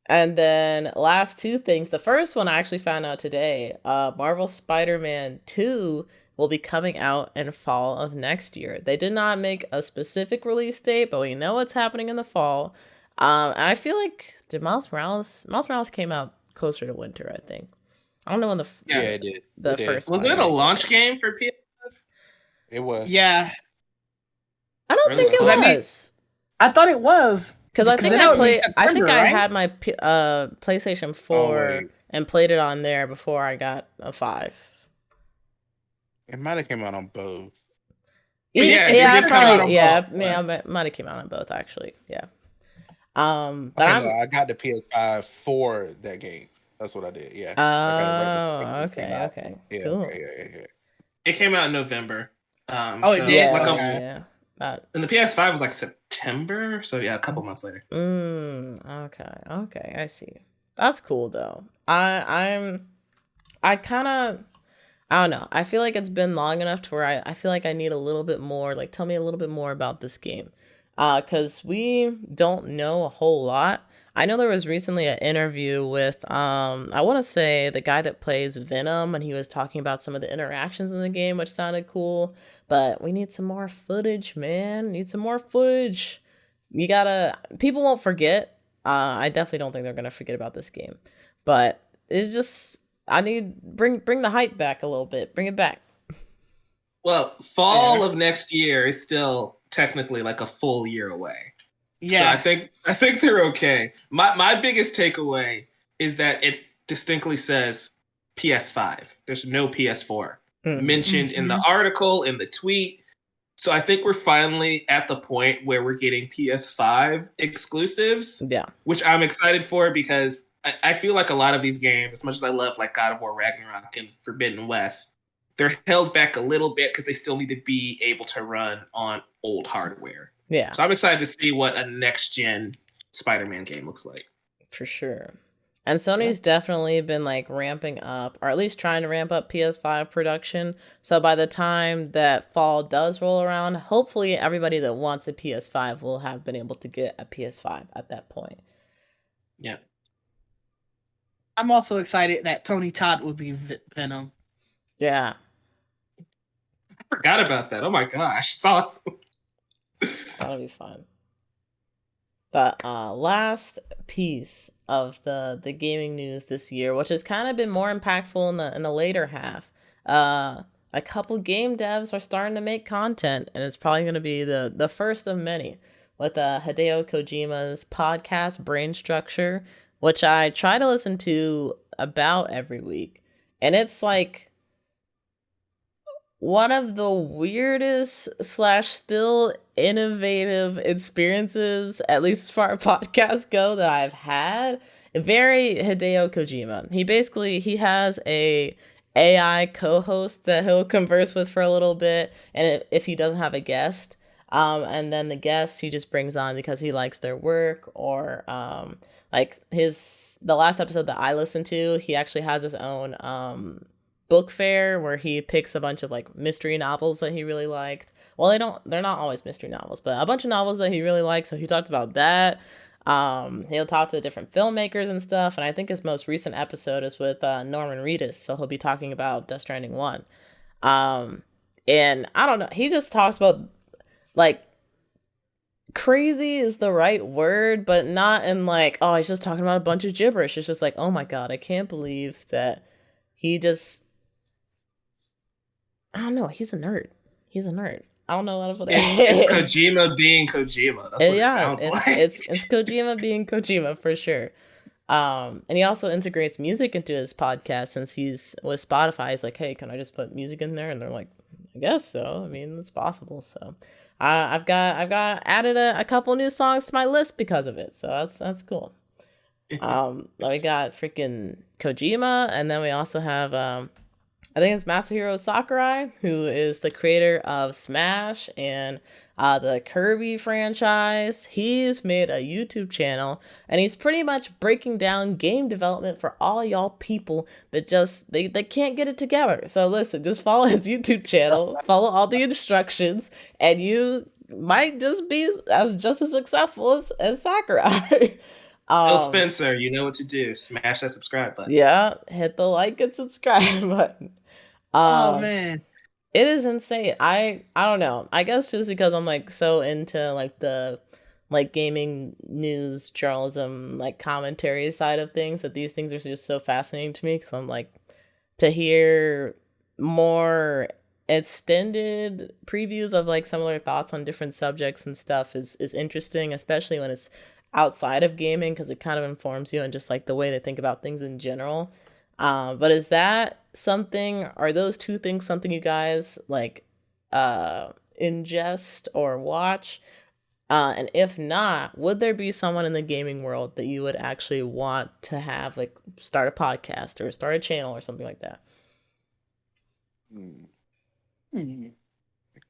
And then last two things. The first one I actually found out today. Marvel Spider-Man 2 will be coming out in fall of next year. They did not make a specific release date, but we know what's happening in the fall. And I feel like Miles Morales came out closer to winter, I think. I don't know when it did. The first was it a launch game for PS5? It was. Yeah. I don't think it was. I thought it was. Because I think I had my PlayStation 4 and played it on there before I got a 5. It might have came out on both. It might have came out on both actually. Yeah. But I got the PS5 for that game. That's what I did. Yeah. Okay. Yeah, cool. Yeah. It came out in November. It did. And the PS5 was like September, so yeah, a couple months later. Okay, I see. That's cool though. I don't know. I feel like it's been long enough to where I feel like I need a little bit more. Like, tell me a little bit more about this game, because we don't know a whole lot. I know there was recently an interview with I want to say the guy that plays Venom, and he was talking about some of the interactions in the game, which sounded cool. But we need some more footage, man. Need some more footage. People won't forget. I definitely don't think they're gonna forget about this game. But it's just I need bring the hype back a little bit. Bring it back. Well, fall of next year is still technically like a full year away. Yeah, so I think they're okay. My biggest takeaway is that it distinctly says PS5. There's no PS4 mentioned in the article, in the tweet. So I think we're finally at the point where we're getting PS5 exclusives. Yeah, which I'm excited for because I feel like a lot of these games, as much as I love like God of War Ragnarok and Forbidden West, they're held back a little bit because they still need to be able to run on old hardware. Yeah. So I'm excited to see what a next-gen Spider-Man game looks like. For sure. And Sony's definitely been like ramping up, or at least trying to ramp up PS5 production. So by the time that fall does roll around, hopefully everybody that wants a PS5 will have been able to get a PS5 at that point. Yeah. I'm also excited that Tony Todd will be Venom. Yeah. I forgot about that. Oh my gosh. It's awesome. That'll be fun. The last piece of the gaming news this year, which has kind of been more impactful in the later half, a couple game devs are starting to make content, and it's probably going to be the first of many with Hideo Kojima's podcast Brain Structure, which I try to listen to about every week, and it's like one of the weirdest / still innovative experiences, at least as far as podcasts go, that I've had. Very Hideo Kojima. He has a AI co-host that he'll converse with for a little bit, and if he doesn't have a guest, and then the guest he just brings on because he likes their work, or like the last episode that I listened to, he actually has his own book fair where he picks a bunch of like mystery novels that he really liked. Well, they're not always mystery novels, but a bunch of novels that he really likes. So he talked about that. He'll talk to different filmmakers and stuff. And I think his most recent episode is with Norman Reedus. So he'll be talking about Death Stranding 1. And I don't know. He just talks about like crazy is the right word, but not in like, oh, he's just talking about a bunch of gibberish. It's just like, oh my God, I can't believe that he just, I don't know. He's a nerd. I don't know what else. It's Kojima being Kojima. That's what it sounds like. It's Kojima being Kojima for sure. And he also integrates music into his podcast since he's with Spotify. He's like, hey, can I just put music in there? And they're like, I guess so. I mean, it's possible. So I've got added a couple new songs to my list because of it. So that's cool. We got freaking Kojima, and then we also have I think it's Masahiro Sakurai, who is the creator of Smash and the Kirby franchise. He's made a YouTube channel, and he's pretty much breaking down game development for all y'all people that just they can't get it together. So listen, just follow his YouTube channel, follow all the instructions, and you might just be just as successful as Sakurai. Phil Spencer, you know what to do. Smash that subscribe button. Yeah, hit the like and subscribe button. Oh man, it is insane. I don't know. I guess just because I'm like so into like the like gaming news journalism like commentary side of things, that these things are just so fascinating to me, because I'm like, to hear more extended previews of like some of their thoughts on different subjects and stuff is interesting, especially when it's outside of gaming, because it kind of informs you and just like the way they think about things in general. But is that something, are those two things something you guys like ingest or watch? And if not, would there be someone in the gaming world that you would actually want to have like start a podcast or start a channel or something like that?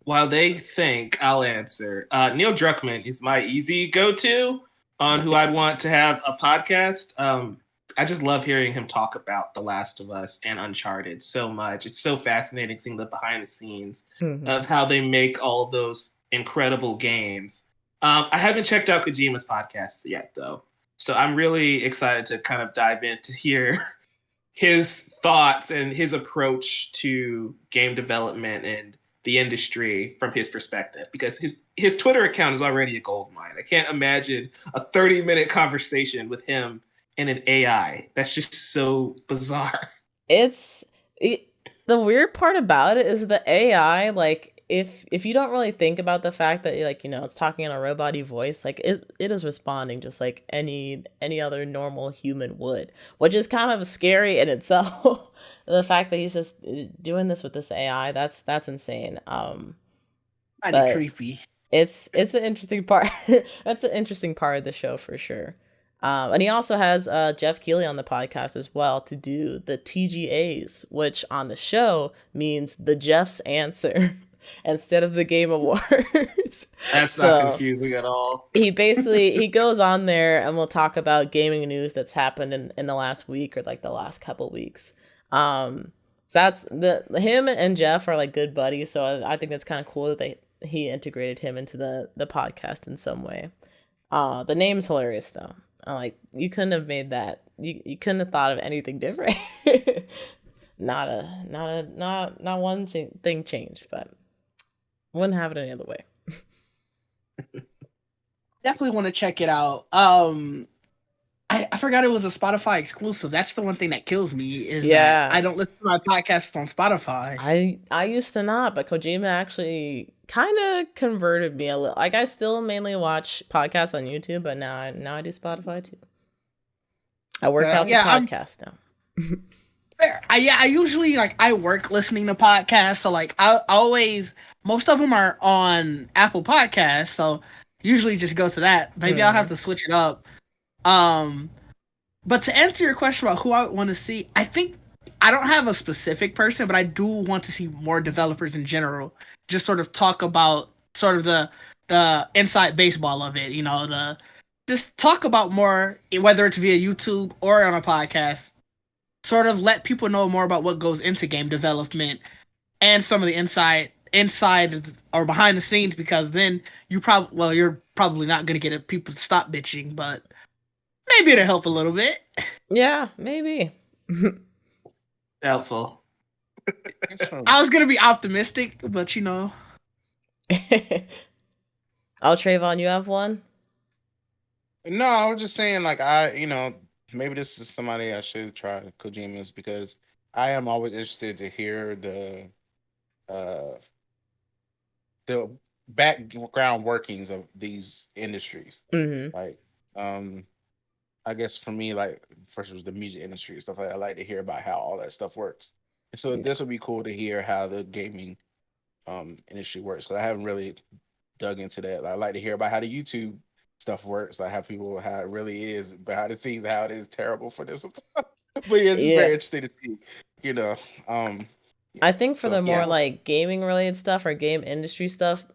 While they think, I'll answer. Neil Druckmann is my easy go-to on who I'd want to have a podcast. I just love hearing him talk about The Last of Us and Uncharted so much. It's so fascinating seeing the behind the scenes of how they make all of those incredible games. I haven't checked out Kojima's podcast yet, though. So I'm really excited to kind of dive in to hear his thoughts and his approach to game development and the industry from his perspective, because his Twitter account is already a goldmine. I can't imagine a 30-minute conversation with him and an AI. That's just so bizarre. The weird part about it is the AI, like, if you don't really think about the fact that, like, you know, it's talking in a robot-y voice, like it is responding just like any other normal human would, which is kind of scary in itself. The fact that he's just doing this with this AI, that's insane. Kind of creepy. It's an interesting part. That's an interesting part of the show for sure. And he also has Jeff Keighley on the podcast as well to do the TGAs, which on the show means the Jeff's answer instead of the Game Awards. That's not confusing at all. He goes on there and we'll talk about gaming news that's happened in the last week or like the last couple weeks. So that's him and Jeff are like good buddies. So I think that's kind of cool that he integrated him into the podcast in some way. The name's hilarious though. Like, you couldn't have made that. You couldn't have thought of anything different. Not one thing changed, but wouldn't have it any other way. Definitely want to check it out. I forgot it was a Spotify exclusive. That's the one thing that kills me is that I don't listen to my podcasts on Spotify. I used to not, but Kojima actually kind of converted me a little. Like, I still mainly watch podcasts on YouTube, but now I do Spotify too. I work out the podcast now. Fair. I usually I work listening to podcasts, so like I always, most of them are on Apple Podcasts, so usually just go to that. Maybe I'll have to switch it up. But to answer your question about who I want to see, I think I don't have a specific person, but I do want to see more developers in general just sort of talk about sort of the inside baseball of it, you know, just talk about more, whether it's via YouTube or on a podcast, sort of let people know more about what goes into game development and some of the inside or behind the scenes, because then you're probably not going to get people to stop bitching, but maybe it'll help a little bit. Yeah, maybe. Helpful. I was going to be optimistic, but you know. Trayvon, you have one? No, I was just saying, like, maybe this is somebody I should try, Kojima's, because I am always interested to hear the background workings of these industries. Mm-hmm. Like, I guess for me, like, first it was the music industry and stuff like that. I like to hear about how all that stuff works. And so this would be cool to hear how the gaming industry works, because I haven't really dug into that. Like, I like to hear about how the YouTube stuff works, like how it really is behind the scenes, how it is terrible for this. But yeah, it's very interesting to see, you know. I think for the more like gaming related stuff or game industry stuff,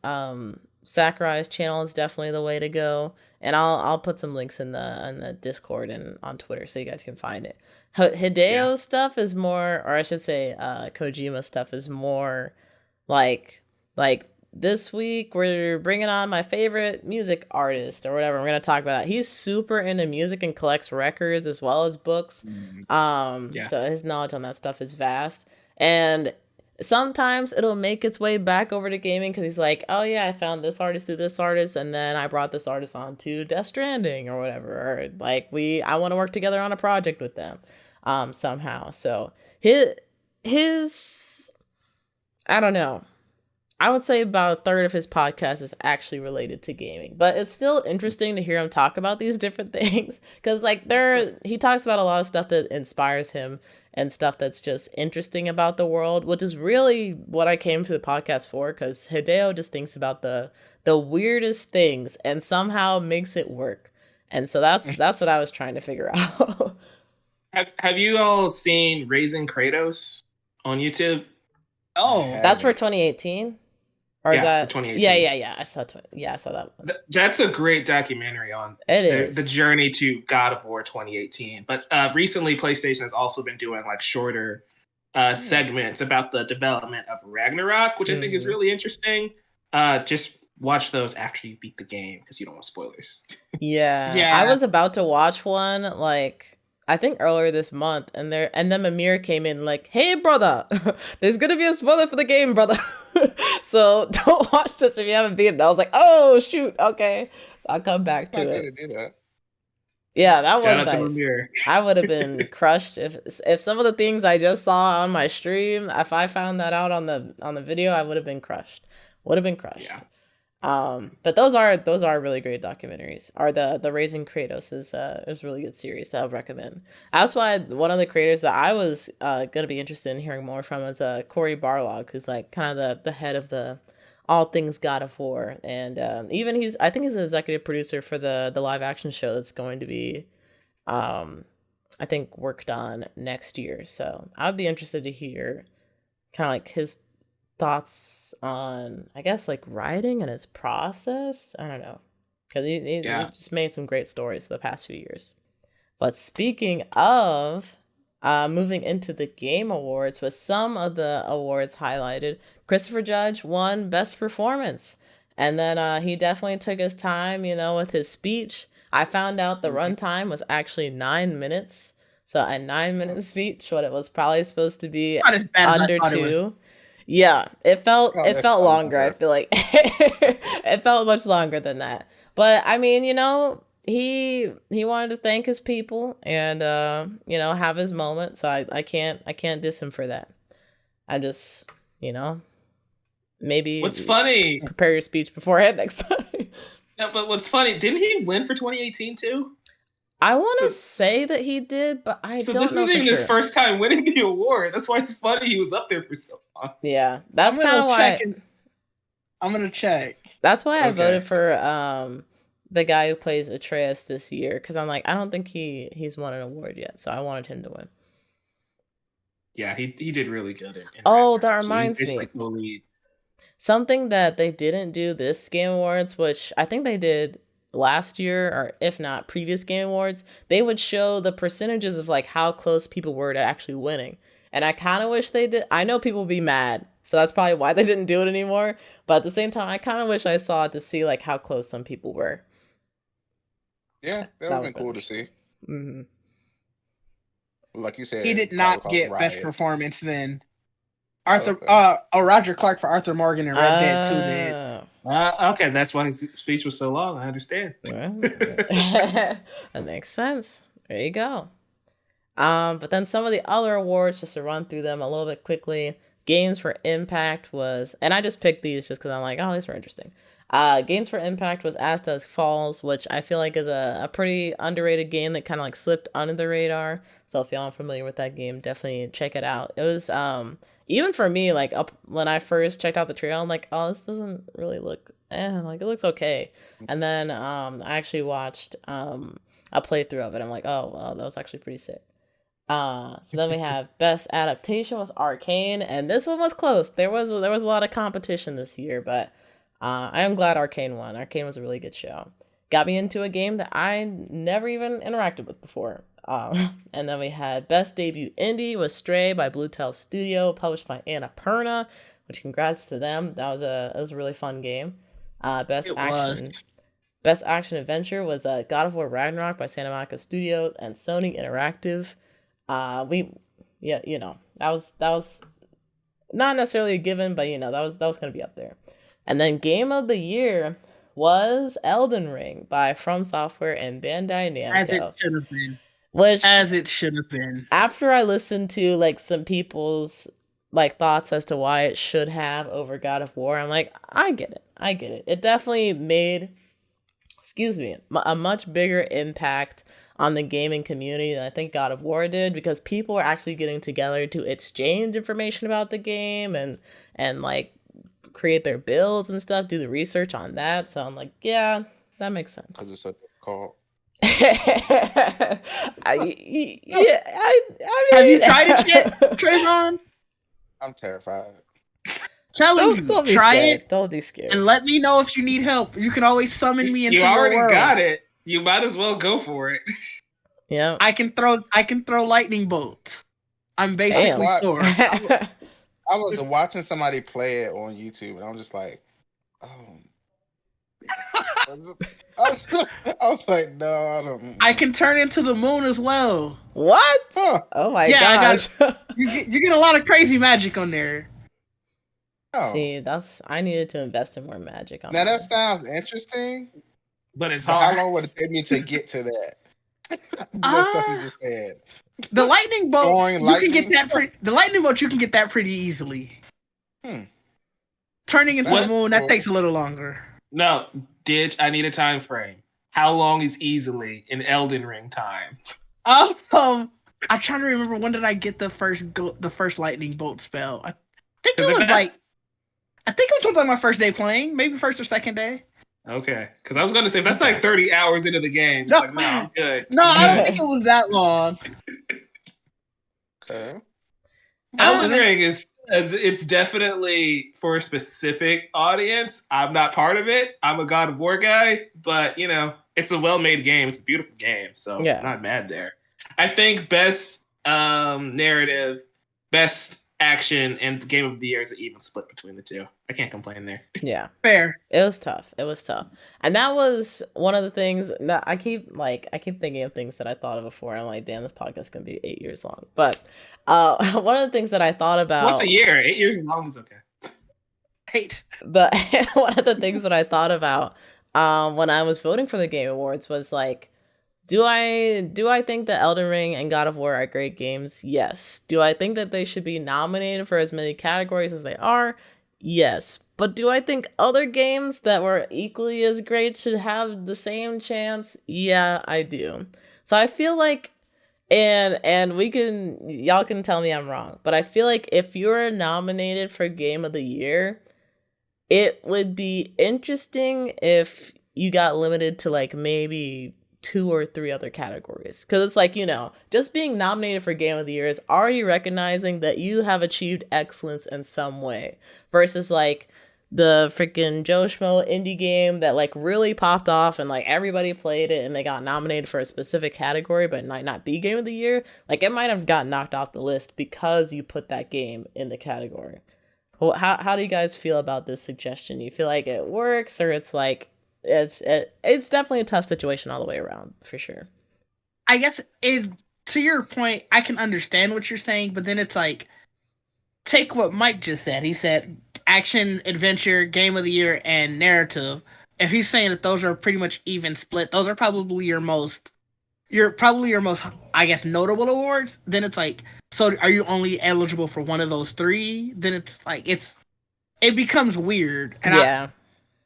Sakurai's channel is definitely the way to go. And I'll put some links in the Discord and on Twitter so you guys can find it. Hideo's stuff is more, or I should say, Kojima stuff is more like this week we're bringing on my favorite music artist or whatever. We're going to talk about that. He's super into music and collects records as well as books. So his knowledge on that stuff is vast. And sometimes it'll make its way back over to gaming because he's like, oh yeah, I found this artist through this artist, and then I brought this artist on to Death Stranding or whatever. Or like I want to work together on a project with them somehow. So his I don't know. I would say about a third of his podcast is actually related to gaming, but it's still interesting to hear him talk about these different things because like he talks about a lot of stuff that inspires him and stuff that's just interesting about the world, which is really what I came to the podcast for, because Hideo just thinks about the weirdest things and somehow makes it work. And so that's what I was trying to figure out. Have you all seen Raising Kratos on YouTube? Oh, that's for 2018? Or is that for 2018? Yeah. I saw that one. That's a great documentary on the journey to God of War 2018. But recently, PlayStation has also been doing like shorter segments about the development of Ragnarok, which I think is really interesting. Just watch those after you beat the game because you don't want spoilers. Yeah. I was about to watch one like I think earlier this month, and then Amir came in like, "Hey, brother, there's gonna be a spoiler for the game, brother. So don't watch this if you haven't beaten it." I was like, "Oh shoot, okay, I'll come back to it." Do that. Yeah, that was nice. I would have been crushed if some of the things I just saw on my stream, if I found that out on the video, I would have been crushed. Yeah. But those are really great documentaries. The Raising Kratos is a really good series that I would recommend. That's why one of the creators that I was gonna be interested in hearing more from is Cory Barlog, who's like kind of the head of the all things God of War, and even I think he's an executive producer for the live action show that's going to be I think worked on next year. So I'd be interested to hear kind of like his thoughts on, I guess, like writing and his process. I don't know, because he just made some great stories for the past few years. But speaking of moving into the Game Awards, with some of the awards highlighted, Christopher Judge won Best Performance, and then he definitely took his time, with his speech. I found out the runtime was actually 9 minutes, so a 9-minute speech, when it was probably supposed to be under 2. Yeah, it felt longer. I feel like it felt much longer than that. But I mean, he wanted to thank his people and have his moment. So I can't diss him for that. I just maybe what's funny, prepare your speech beforehand next time. No, but what's funny, didn't he win for 2018 too? I want to say that he did, but I don't know. So this isn't even his first time winning the award. That's why it's funny he was up there for so long. Yeah, that's kind of why. I'm gonna check. That's why I voted for the guy who plays Atreus this year, because I'm like, I don't think he's won an award yet, so I wanted him to win. Yeah, he did really good. That reminds me. Something that they didn't do this Game Awards, which I think they did last year, or if not previous Game Awards, they would show the percentages of like how close people were to actually winning. And I kind of wish they did. I know people will be mad, so that's probably why they didn't do it anymore. But at the same time, I kind of wish I saw it to see like how close some people were. Yeah, that would have been cool to see. Mm-hmm. Like you said, he did not get Best Performance then. Roger Clark for Arthur Morgan and Red Dead 2 did. Okay, that's why his speech was so long. I understand. That makes sense. There you go. But then some of the other awards, just to run through them a little bit quickly. Games for Impact was, and I just picked these just because I'm like, oh, these were interesting. Games for Impact was As Dusk Falls, which I feel like is a pretty underrated game that kind of like slipped under the radar. So if y'all are familiar with that game, definitely check it out. It was even for me, like when I first checked out the trailer, I'm like, oh, this doesn't really look, like it looks okay. And then I actually watched a playthrough of it. I'm like, oh, well, that was actually pretty sick. So then we have Best Adaptation was Arcane, and this one was close. There was a lot of competition this year, but I am glad Arcane won. Arcane was a really good show. Got me into a game that I never even interacted with before. And then we had Best Debut Indie was Stray by Blue Tail Studio, published by Annapurna, which congrats to them. That was a really fun game. Best It action. was. Best action adventure was God of War Ragnarok by Santa Monica Studio and Sony Interactive. That was not necessarily a given, but that was gonna be up there. And then Game of the Year was Elden Ring by From Software and Bandai Namco. As it should have been. Which, as it should have been. After I listened to like some people's like thoughts as to why it should have over God of War, I'm like, I get it. It definitely made, a much much impact on the gaming community than I think God of War did, because people are actually getting together to exchange information about the game and like create their builds and stuff, do the research on that. So I'm like, yeah, that makes sense. Because it's so difficult. I mean, have you tried it yet, Trayvon? I'm terrified. Don't be try scared. it. Don't be scared. And let me know if you need help. You can always summon me into you your already world. got it. You might as well go for it. Yeah. I can throw lightning bolts. I'm basically Thor. I was watching somebody play it on YouTube, and I'm just like, oh. I was like, no, I don't. I can turn into the moon as well. What? Huh. Oh my gosh. You get a lot of crazy magic on there. Oh. See, I needed to invest in more magic on Now that. that sounds interesting, But it's how hard. long would it take me to get to that? The stuff you just said. The lightning bolts, Throwing you lightning? can get that. The lightning bolts, you can get that pretty easily. Turning into the moon, that takes a little longer. No, Ditch, I need a time frame. How long is easily in Elden Ring time? I'm trying to remember, when did I get the first lightning bolt spell? I think it was something like my first day playing, maybe first or second day. Okay, because I was going to say, if that's like 30 hours into the game, no, like, no, I'm good. No, I don't think it was that long. Okay. Elden Ring it's definitely for a specific audience. I'm not part of it. I'm a God of War guy, but it's a well-made game. It's a beautiful game, so I'm not mad there. I think best narrative, best action, and Game of the Year is an even split between the two. I can't complain there. Yeah. Fair. It was tough. And that was one of the things that I keep thinking of things that I thought of before. I'm like, damn, this podcast is going to be 8 years long. But one of the things that I thought about... Once a year. 8 years long is okay. 8. One of the things that I thought about when I was voting for the Game Awards was like, do I think that Elden Ring and God of War are great games? Yes. Do I think that they should be nominated for as many categories as they are? Yes. But do I think other games that were equally as great should have the same chance? Yeah, I do. So I feel like, and y'all can tell me I'm wrong, but I feel like if you're nominated for Game of the Year, it would be interesting if you got limited to like maybe 2 or 3 other categories, because it's like, just being nominated for Game of the Year is already recognizing that you have achieved excellence in some way, versus like the freaking Joe Schmo indie game that like really popped off and like everybody played it and they got nominated for a specific category but might not be Game of the Year. Like it might have gotten knocked off the list because you put that game in the category. Well, how do you guys feel about this suggestion? You feel like it works, or it's like it's definitely a tough situation all the way around, for sure? I guess to your point, I can understand what you're saying, but then it's like, take what Mike just said. He said action, adventure, Game of the Year, and narrative. If he's saying that those are pretty much even split, those are probably your most, I guess, notable awards. Then it's like, so are you only eligible for one of those 3? Then it's like, it becomes weird. And yeah.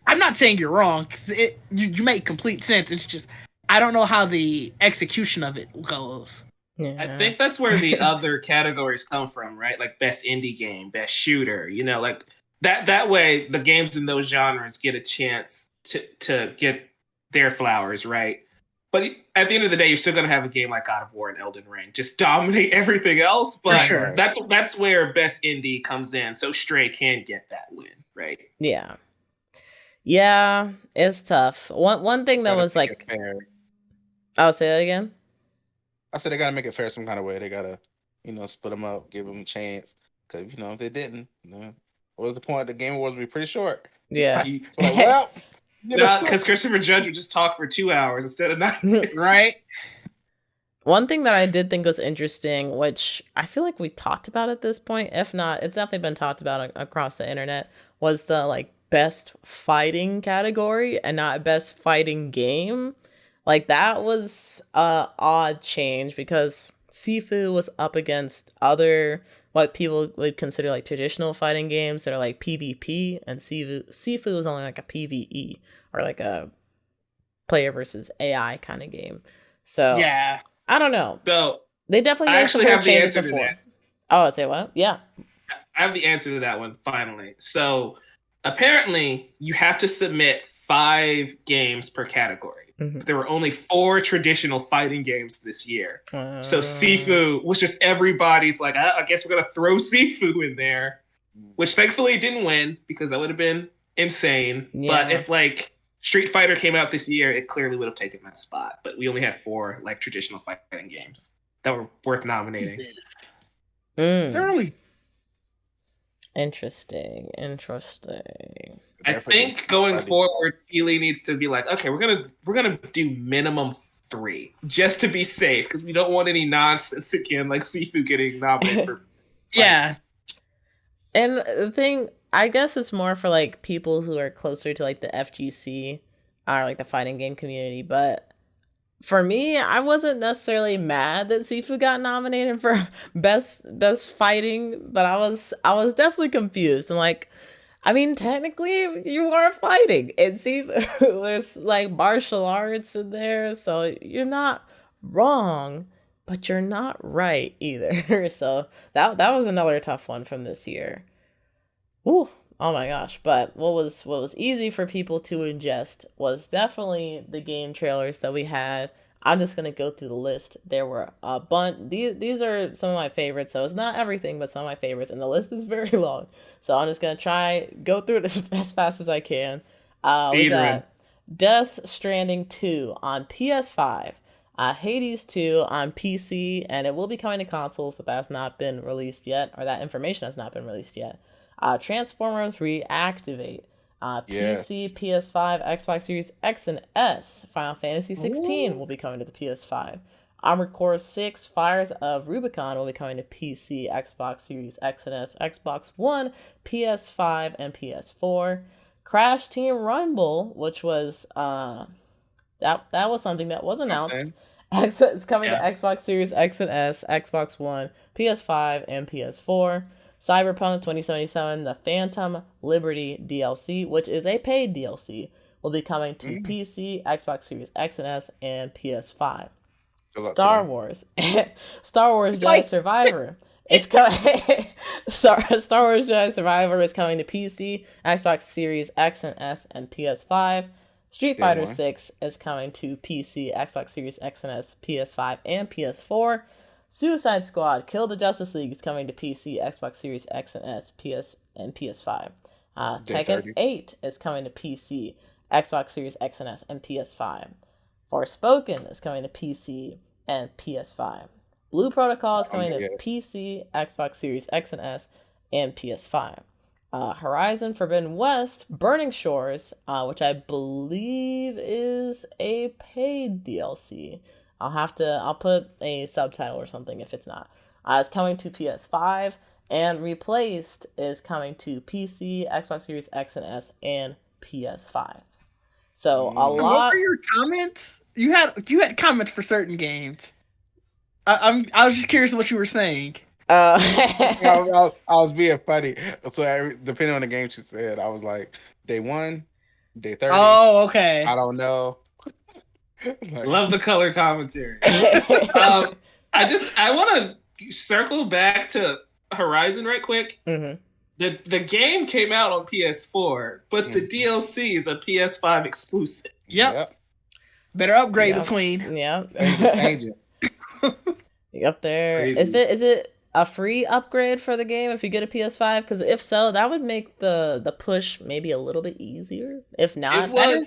I'm not saying you're wrong, 'cause you make complete sense. It's just, I don't know how the execution of it goes. Yeah. I think that's where the other categories come from, right? Like best indie game, best shooter, like that way the games in those genres get a chance to get their flowers, right? But at the end of the day, you're still going to have a game like God of War and Elden Ring just dominate everything else. But sure. that's where best indie comes in. So Stray can get that win, right? Yeah. Yeah, it's tough. One thing that was like, I'll say that again. I said they gotta make it fair some kind of way. They gotta, split them up, give them a chance. Because if they didn't, what was the point? The Game Awards would be pretty short. Yeah. Like, well, because Christopher Judge would just talk for 2 hours instead of 9. Right. One thing that I did think was interesting, which I feel like we talked about at this point, if not, it's definitely been talked about across the internet, was the like best fighting category and not best fighting game. Like that was a odd change because Sifu was up against other what people would consider like traditional fighting games that are like PvP, and Sifu was only like a PvE or like a player versus AI kind of game. So yeah. I don't know. So they definitely I actually have the answer before. to that. Oh, I'd say what? Yeah. I have the answer to that one finally. So apparently you have to submit 5 games per category. Mm-hmm. There were only 4 traditional fighting games this year. So Sifu was just everybody's like, I guess we're going to throw Sifu in there, which thankfully didn't win because that would have been insane. Yeah. But if like Street Fighter came out this year, it clearly would have taken that spot. But we only had 4 like traditional fighting games that were worth nominating. They're only interesting. I think going forward, Keely needs to be like, okay, we're gonna do minimum 3 just to be safe because we don't want any nonsense again, like Sifu getting nominated for. Yeah. And the thing, I guess it's more for like people who are closer to like the FGC or like the fighting game community. But for me, I wasn't necessarily mad that Sifu got nominated for best fighting, but I was definitely confused. And like, I mean, technically you are fighting. And see, there's like martial arts in there, so you're not wrong, but you're not right either. So that was another tough one from this year. Ooh, oh my gosh. But what was easy for people to ingest was definitely the game trailers that we had. I'm just going to go through the list. There were a bunch. These are some of my favorites. So it's not everything, but some of my favorites. And the list is very long. So I'm just going to go through it as fast as I can. We got Death Stranding 2 on PS5. Hades 2 on PC. And it will be coming to consoles, but that's not been released yet. Or that information has not been released yet. Transformers Reactivate. PC, PS5, Xbox Series X and S. Final Fantasy 16 will be coming to the PS5. Armored Core 6 Fires of Rubicon will be coming to PC, Xbox Series X and S, Xbox One, PS5, and PS4. Crash Team Rumble, which was that was something that was announced. It's coming to Xbox Series X and S, Xbox One, PS5, and PS4. Cyberpunk 2077, the Phantom Liberty DLC, which is a paid DLC, will be coming to PC, Xbox Series X and S, and PS5. Star Wars Jedi Survivor. It's coming. Star Wars Jedi Survivor is coming to PC, Xbox Series X and S, and PS5. Street Fighter 6 is coming to PC, Xbox Series X and S, PS5, and PS4. Suicide Squad Kill the Justice League is coming to PC, Xbox Series X and S, and PS5. Tekken 8 is coming to PC, Xbox Series X and S, and PS5. Forspoken is coming to PC and PS5. Blue Protocol is coming to PC, Xbox Series X and S, and PS5. Horizon Forbidden West Burning Shores, which I believe is a paid DLC. I'll put a subtitle or something if it's not. It's coming to PS5, and Replaced is coming to PC, Xbox Series X and S, and PS5. So a lot. What were your comments? You had comments for certain games. I was just curious what you were saying. I was being funny. So depending on the game she said, I was like, day 1, day 30. Oh, okay. I don't know. Love the color commentary. I want to circle back to Horizon right quick. Mm-hmm. The game came out on PS4, but the DLC is a PS5 exclusive. Yep. Better upgrade between. Yep. Up there. Crazy. Is it a free upgrade for the game if you get a PS5? Because if so, that would make the push maybe a little bit easier. If not, I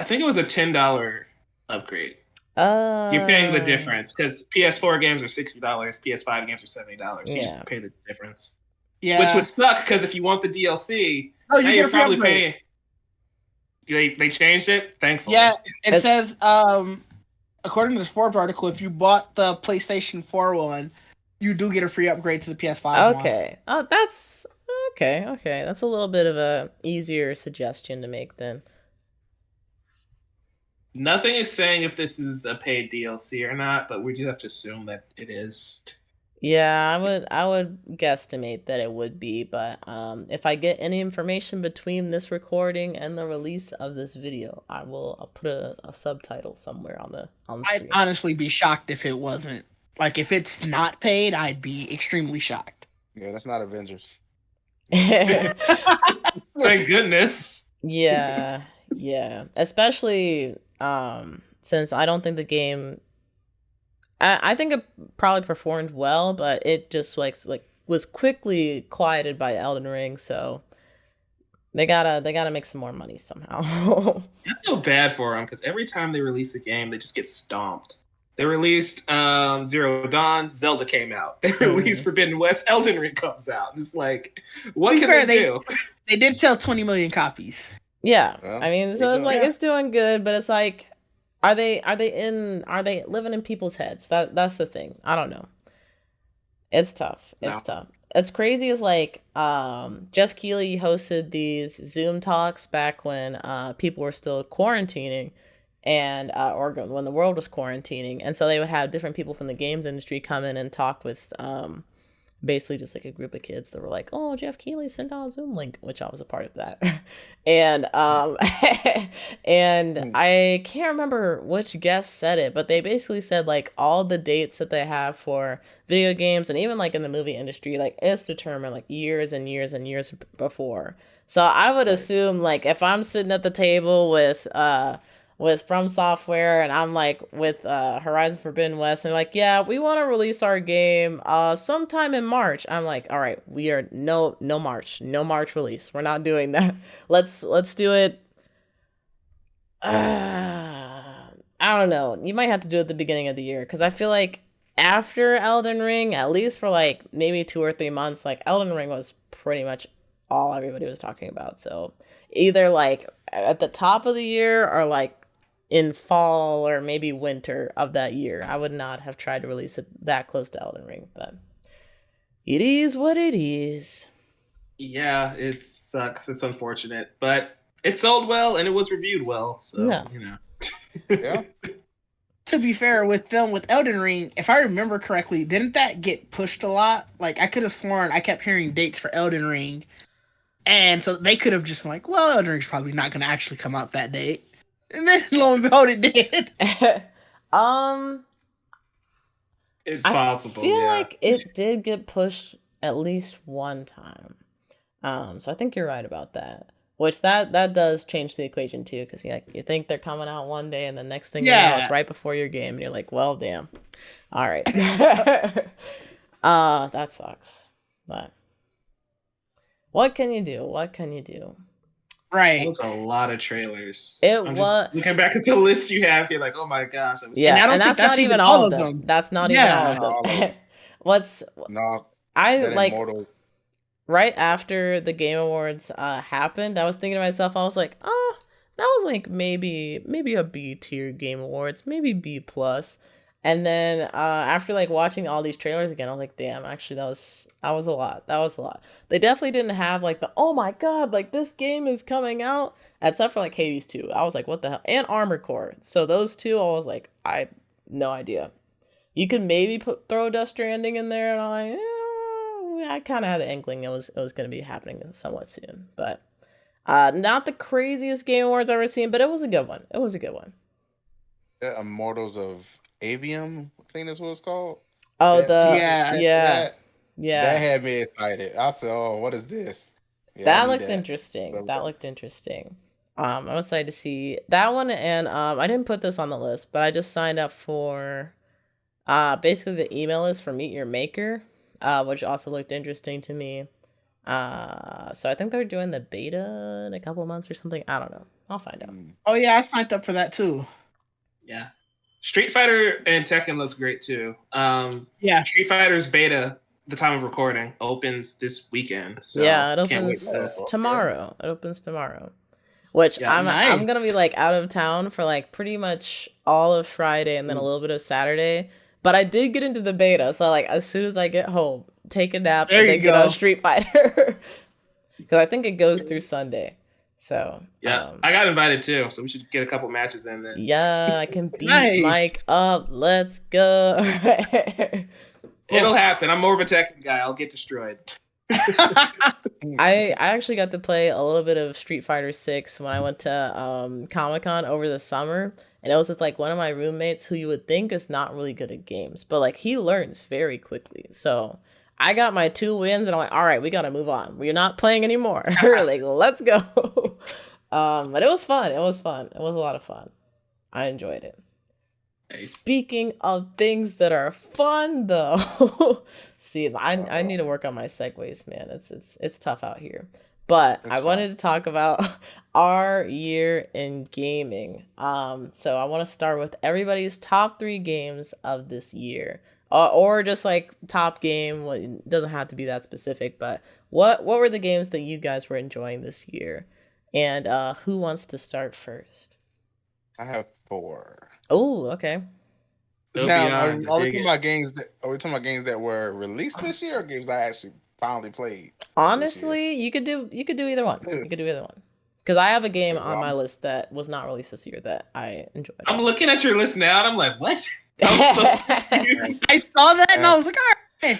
think it was a $10 upgrade. You're paying the difference because PS4 games are $60, PS5 games are $70. You just pay the difference. Yeah. Which would suck because if you want the DLC, oh, you get you're a free probably upgrade. paying. They changed it, thankfully. Yeah, it says according to this Forbes article, if you bought the PlayStation 4 one, you do get a free upgrade to the PS5 Okay. one. Oh, that's okay. Okay, that's a little bit of a easier suggestion to make then. Nothing is saying if this is a paid DLC or not, but we do have to assume that it is. Yeah, I would guesstimate that it would be, but if I get any information between this recording and the release of this video, I'll put a subtitle somewhere on the screen. I'd honestly be shocked if it wasn't. Like, if it's not paid, I'd be extremely shocked. Yeah, that's not Avengers. Thank goodness. Yeah, especially since I don't think the game. I think it probably performed well, but it just like was quickly quieted by Elden Ring, so they gotta make some more money somehow. I feel bad for them because every time they release a game, they just get stomped. They released Zero Dawn, Zelda came out. They released Forbidden West, Elden Ring comes out. It's like, what can they do? They did sell 20 million copies. Yeah, well, I mean, so it's like it's doing good, but it's like. Are they living in people's heads? That's the thing. I don't know. It's tough. It's tough. It's crazy as like Jeff Keighley hosted these Zoom talks back when people were still quarantining and or when the world was quarantining. And so they would have different people from the games industry come in and talk with basically just like a group of kids that were like, oh, Jeff Keighley sent out a Zoom link, which I was a part of that. And and I can't remember which guest said it, but they basically said like all the dates that they have for video games and even like in the movie industry, like it's determined like years and years and years before. So I would assume like if I'm sitting at the table with From Software and I'm like with Horizon Forbidden West and like, yeah, we want to release our game sometime in March. I'm like, all right, we are no March release. We're not doing that. Let's do it. I don't know. You might have to do it at the beginning of the year because I feel like after Elden Ring, at least for like maybe 2 or 3 months, like Elden Ring was pretty much all everybody was talking about. So either like at the top of the year or like in fall or maybe winter of that year. I would not have tried to release it that close to Elden Ring, but it is what it is. Yeah, it sucks. It's unfortunate, but it sold well and it was reviewed well. So, you know. Yeah. To be fair with Elden Ring, if I remember correctly, didn't that get pushed a lot? Like, I could have sworn I kept hearing dates for Elden Ring. And so they could have just been like, well, Elden Ring's probably not going to actually come out that date. And then lo and behold, it did. It's possible. I feel like it did get pushed at least one time. So I think you're right about that. Which that does change the equation too, because you think they're coming out one day, and the next thing you know, it's right before your game, and you're like, well, damn. All right. That sucks. But what can you do? Right. That was a lot of trailers. I'm just looking back at the list you have, you're like, oh my gosh. Yeah, and that's not even all of them. That's not even all of them. Immortal. Right after the Game Awards happened, I was thinking to myself, I was like, oh, that was like maybe a B tier Game Awards, maybe B plus. And then after like watching all these trailers again, I was like, damn, actually that was a lot. They definitely didn't have like the, oh my god, like this game is coming out, except for like Hades 2. I was like, what the hell? And Armored Core. So those two, I was like, I had no idea. You could maybe throw Death Stranding in there, and I'm like, I kind of had the inkling it was going to be happening somewhat soon. But not the craziest Game Awards I've ever seen, but it was a good one. The Immortals of Avium, I think that's what it's called. Oh, that had me excited. I said, "Oh, what is this?" Yeah, that looked interesting. I'm excited to see that one, and I didn't put this on the list, but I just signed up for basically the email list for Meet Your Maker, which also looked interesting to me. So I think they're doing the beta in a couple months or something. I don't know. I'll find out. Oh yeah, I signed up for that too. Yeah. Street Fighter and Tekken looked great too. Street Fighter's beta the time of recording, opens this weekend. So yeah, it can't wait opens to- tomorrow. It opens tomorrow. Which Yeah, I'm nice. gonna be like out of town for like pretty much all of Friday and then a little bit of Saturday. But I did get into the beta, so like as soon as I get home, take a nap There and you then get on go. Street Fighter. Because I think it goes through Sunday. So Yeah, I got invited too, so we should get a couple matches in there. yeah, I can beat Nice. Mike up. Let's go. It'll happen. I'm more of a tech guy. I'll get destroyed. I actually got to play a little bit of Street Fighter 6 when I went to Comic-Con over the summer, and it was with like one of my roommates who you would think is not really good at games, but like he learns very quickly. So I got my 2 wins and I'm like, all right, we gotta move on. We're not playing anymore. We're like, let's go. But it was fun. It was fun. It was a lot of fun. I enjoyed it. Nice. Speaking of things that are fun though, see, I need to work on my segues, man. It's tough out here. But I wanted to talk about our year in gaming. So I want to start with everybody's top 3 games of this year, or just like top game. Well, it doesn't have to be that specific, but what were the games that you guys were enjoying this year, and who wants to start first? I have 4. Oh, okay. Now, are we talking about games that were released this year, or games I actually finally played? Honestly, you could do either one. You could do either one. Because I have a game on my list that was not released this year that I enjoyed. I'm looking at your list now, and I'm like, what? I saw that and I was like, all right.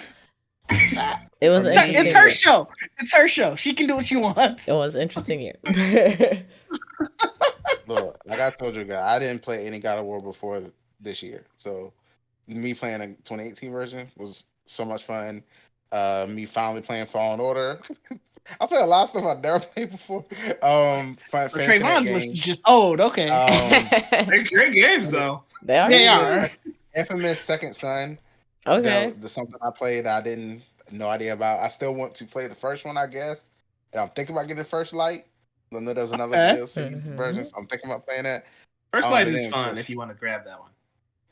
It was an It's her show. It's her show. She can do what she wants. It was an interesting year. Look, like I told you guys, I didn't play any God of War before this year. So me playing a 2018 version was so much fun. Me finally playing Fallen Order. I played a lot of stuff I've never played before. Trayvon's list is just old. Okay. They're great games, though. They are. They are. Infamous Second Son. Okay. There's something I played I didn't no idea about. I still want to play the first one, I guess. And I'm thinking about getting the First Light. Then there's another DLC version, so I'm thinking about playing that. First Light is fun if you want to grab that one.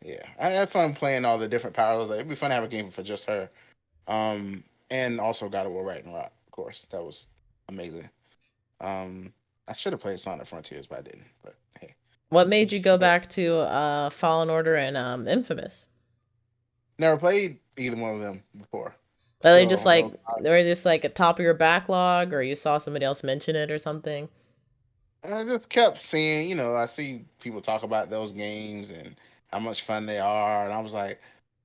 Yeah, I had fun playing all the different powers. Like, it'd be fun to have a game for just her. And also God of War Ragnarok, of course. That was amazing. I should have played Sonic Frontiers, but I didn't. But hey. What made you go back to Fallen Order and Infamous? Never played either one of them before. Are they just like they were just like at top of your backlog, or you saw somebody else mention it or something? I just kept seeing, I see people talk about those games and how much fun they are, and I was like,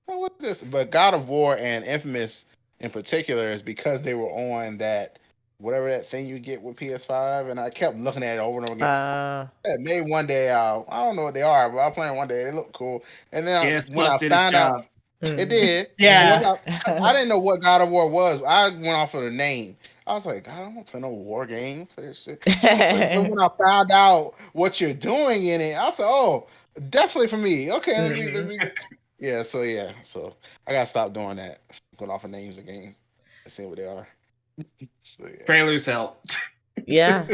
oh, what's this? But God of War and Infamous in particular is because they were on that whatever that thing you get with PS5, and I kept looking at it over and over again. Maybe one day I don't know what they are, but I'll play them one day. They look cool, and then when I found out. It did. Yeah. I didn't know what God of War was. I went off of the name. I was like, God, I don't want to play no war game. Play this shit. But when I found out what you're doing in it, I said, oh, definitely for me. Okay, let me. Yeah, so I gotta stop doing that. Going off of names of games and seeing what they are. Trailers help. Yeah.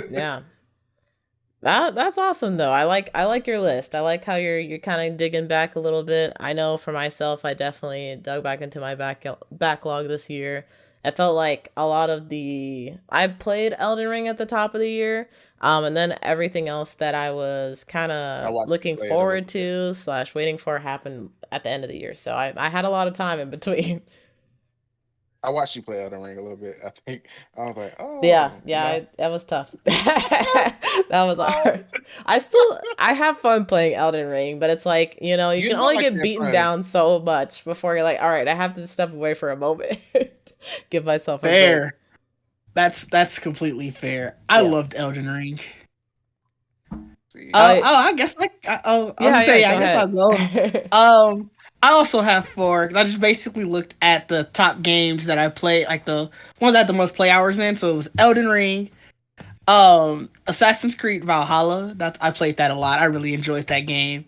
That's awesome though. I like your list. I like how you're kind of digging back a little bit. I know for myself, I definitely dug back into my backlog this year. I felt like a lot of I played Elden Ring at the top of the year, and then everything else that I was kind of looking forward to / waiting for happened at the end of the year. So I had a lot of time in between. I watched you play Elden Ring a little bit. I think I was like, oh yeah, that was tough. That was hard. I have fun playing Elden Ring, but it's like you can only get beaten down so much before you're like, all right, I have to step away for a moment, give myself a fair. That's completely fair. I loved Elden Ring. I guess I'll go. I also have 4. I just basically looked at the top games that I played, like the ones I had the most play hours in. So it was Elden Ring, Assassin's Creed Valhalla. I played that a lot. I really enjoyed that game.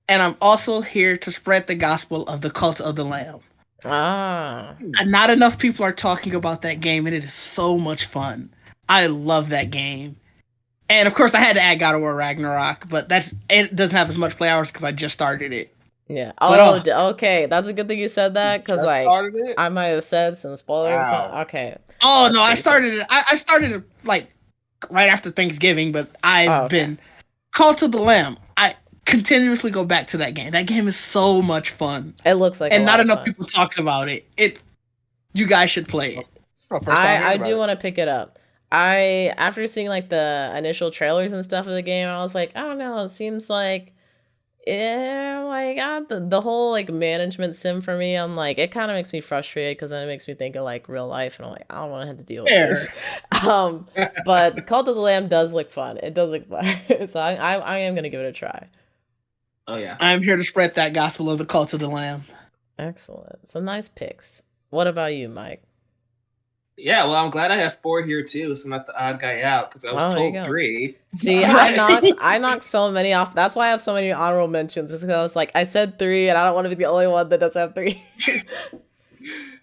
And I'm also here to spread the gospel of the Cult of the Lamb. And not enough people are talking about that game, and it is so much fun. I love that game. And of course, I had to add God of War Ragnarok, but it doesn't have as much play hours because I just started it. Yeah. But, Okay. That's a good thing you said that because like I might have said some spoilers. Wow. Okay. Oh no, I started it. I started it like right after Thanksgiving, but I've been Call to the Lamb. I continuously go back to that game. That game is so much fun. It looks like, and not enough people talked about it. You guys should play it. I do want to pick it up. After seeing like the initial trailers and stuff of the game, I was like, I don't know. It seems like the whole like management sim for me, I'm like, it kind of makes me frustrated because then it makes me think of like real life, and I'm like, I don't want to have to deal with this. But Call to the Lamb does look fun. It does look fun, so I am gonna give it a try. Oh yeah, I'm here to spread that gospel of the Call to the Lamb. Excellent. Some nice picks. What about you, Mike? Yeah, well, I'm glad I have 4 here too, so I'm not the odd guy out because I was told 3. See, I knocked so many off. That's why I have so many honorable mentions. It's because I was like, I said 3, and I don't want to be the only one that doesn't have 3.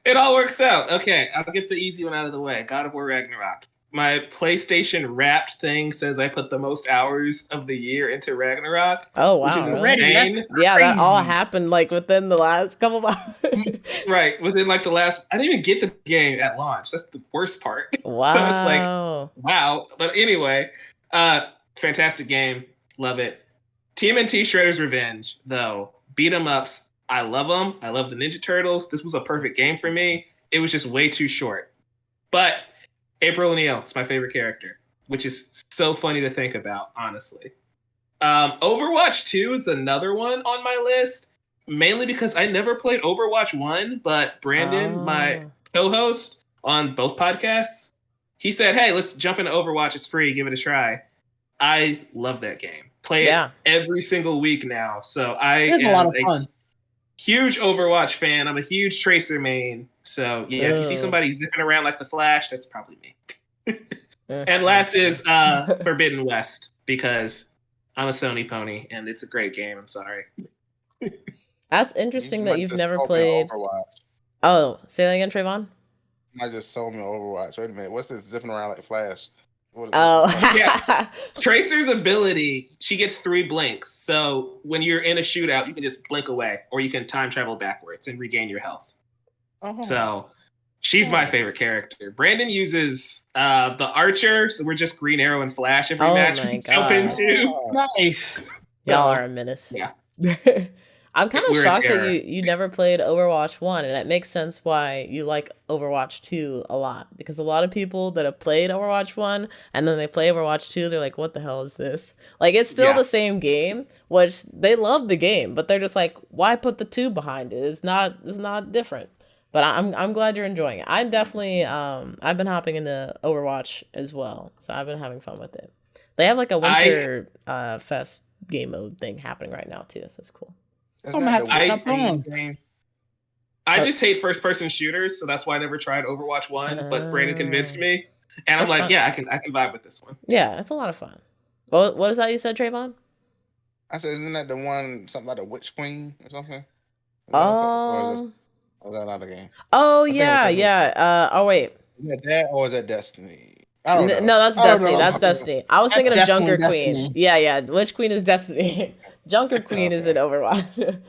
It all works out. Okay, I'll get the easy one out of the way. God of War Ragnarok. My PlayStation Wrapped thing says I put the most hours of the year into Ragnarok. Oh wow! Which is insane. Yeah, that all happened like within the last couple months. Right, within like the last. I didn't even get the game at launch. That's the worst part. Wow. So it's like, wow. But anyway, fantastic game. Love it. TMNT Shredder's Revenge, though. Beat 'em ups. I love them. I love the Ninja Turtles. This was a perfect game for me. It was just way too short. But April O'Neil is my favorite character, which is so funny to think about, honestly. Overwatch 2 is another one on my list, mainly because I never played Overwatch 1, but Brandon, my co-host on both podcasts, he said, hey, let's jump into Overwatch. It's free. Give it a try. I love that game. Play it every single week now. So I am a lot of fun. Huge Overwatch fan. I'm a huge Tracer main. So yeah, if you see somebody zipping around like the Flash, that's probably me. And last is Forbidden West, because I'm a Sony pony and it's a great game. I'm sorry. That's interesting that you've never played Overwatch. Oh, say that again, Trayvon. I just sold me Overwatch. Wait a minute, what's this zipping around like Flash? Yeah. Tracer's ability, she gets 3 blinks. So when you're in a shootout, you can just blink away, or you can time travel backwards and regain your health. So she's my favorite character. Brandon uses the Archer, so we're just Green Arrow and Flash every match we jump into. Nice. Y'all are a menace. Yeah. I'm kind of shocked that you never played Overwatch 1, and it makes sense why you like Overwatch 2 a lot, because a lot of people that have played Overwatch 1 and then they play Overwatch 2, they're like, what the hell is this? Like, it's still the same game, which they love the game, but they're just like, why put the 2 behind it? It's not different. But I'm glad you're enjoying it. I definitely I've been hopping into Overwatch as well, so I've been having fun with it. They have like a winter fest game mode thing happening right now too, so it's cool. I just hate first-person shooters, so that's why I never tried Overwatch 1. But Brandon convinced me, and I'm like, fun. Yeah, I can vibe with this one. Yeah, it's a lot of fun. What is that you said, Trayvon? I said, isn't that the one something about the Witch Queen or something? Oh. Or is that another game? Oh yeah. Oh wait. Is that that or is that Destiny? I don't know. No, that's Destiny. That's Destiny. I was thinking of Junker Queen. Yeah. Witch Queen is Destiny. Junker Queen is in Overwatch.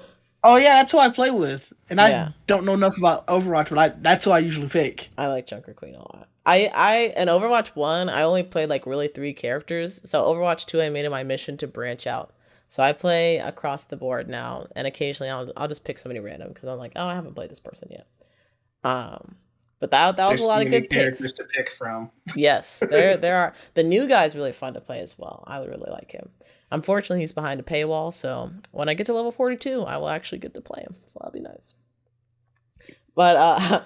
Oh yeah, that's who I play with, and I don't know enough about Overwatch, but that's who I usually pick. I like Junker Queen a lot. I in Overwatch 1, I only played like really 3 characters. So Overwatch 2, I made it my mission to branch out. So I play across the board now, and occasionally I'll just pick somebody random because I'm like, oh, I haven't played this person yet. But that was a lot of good characters picks to pick from. Yes, there are. The new guy's really fun to play as well. I really like him. Unfortunately, he's behind a paywall, so when I get to level 42, I will actually get to play him. So that'll be nice. But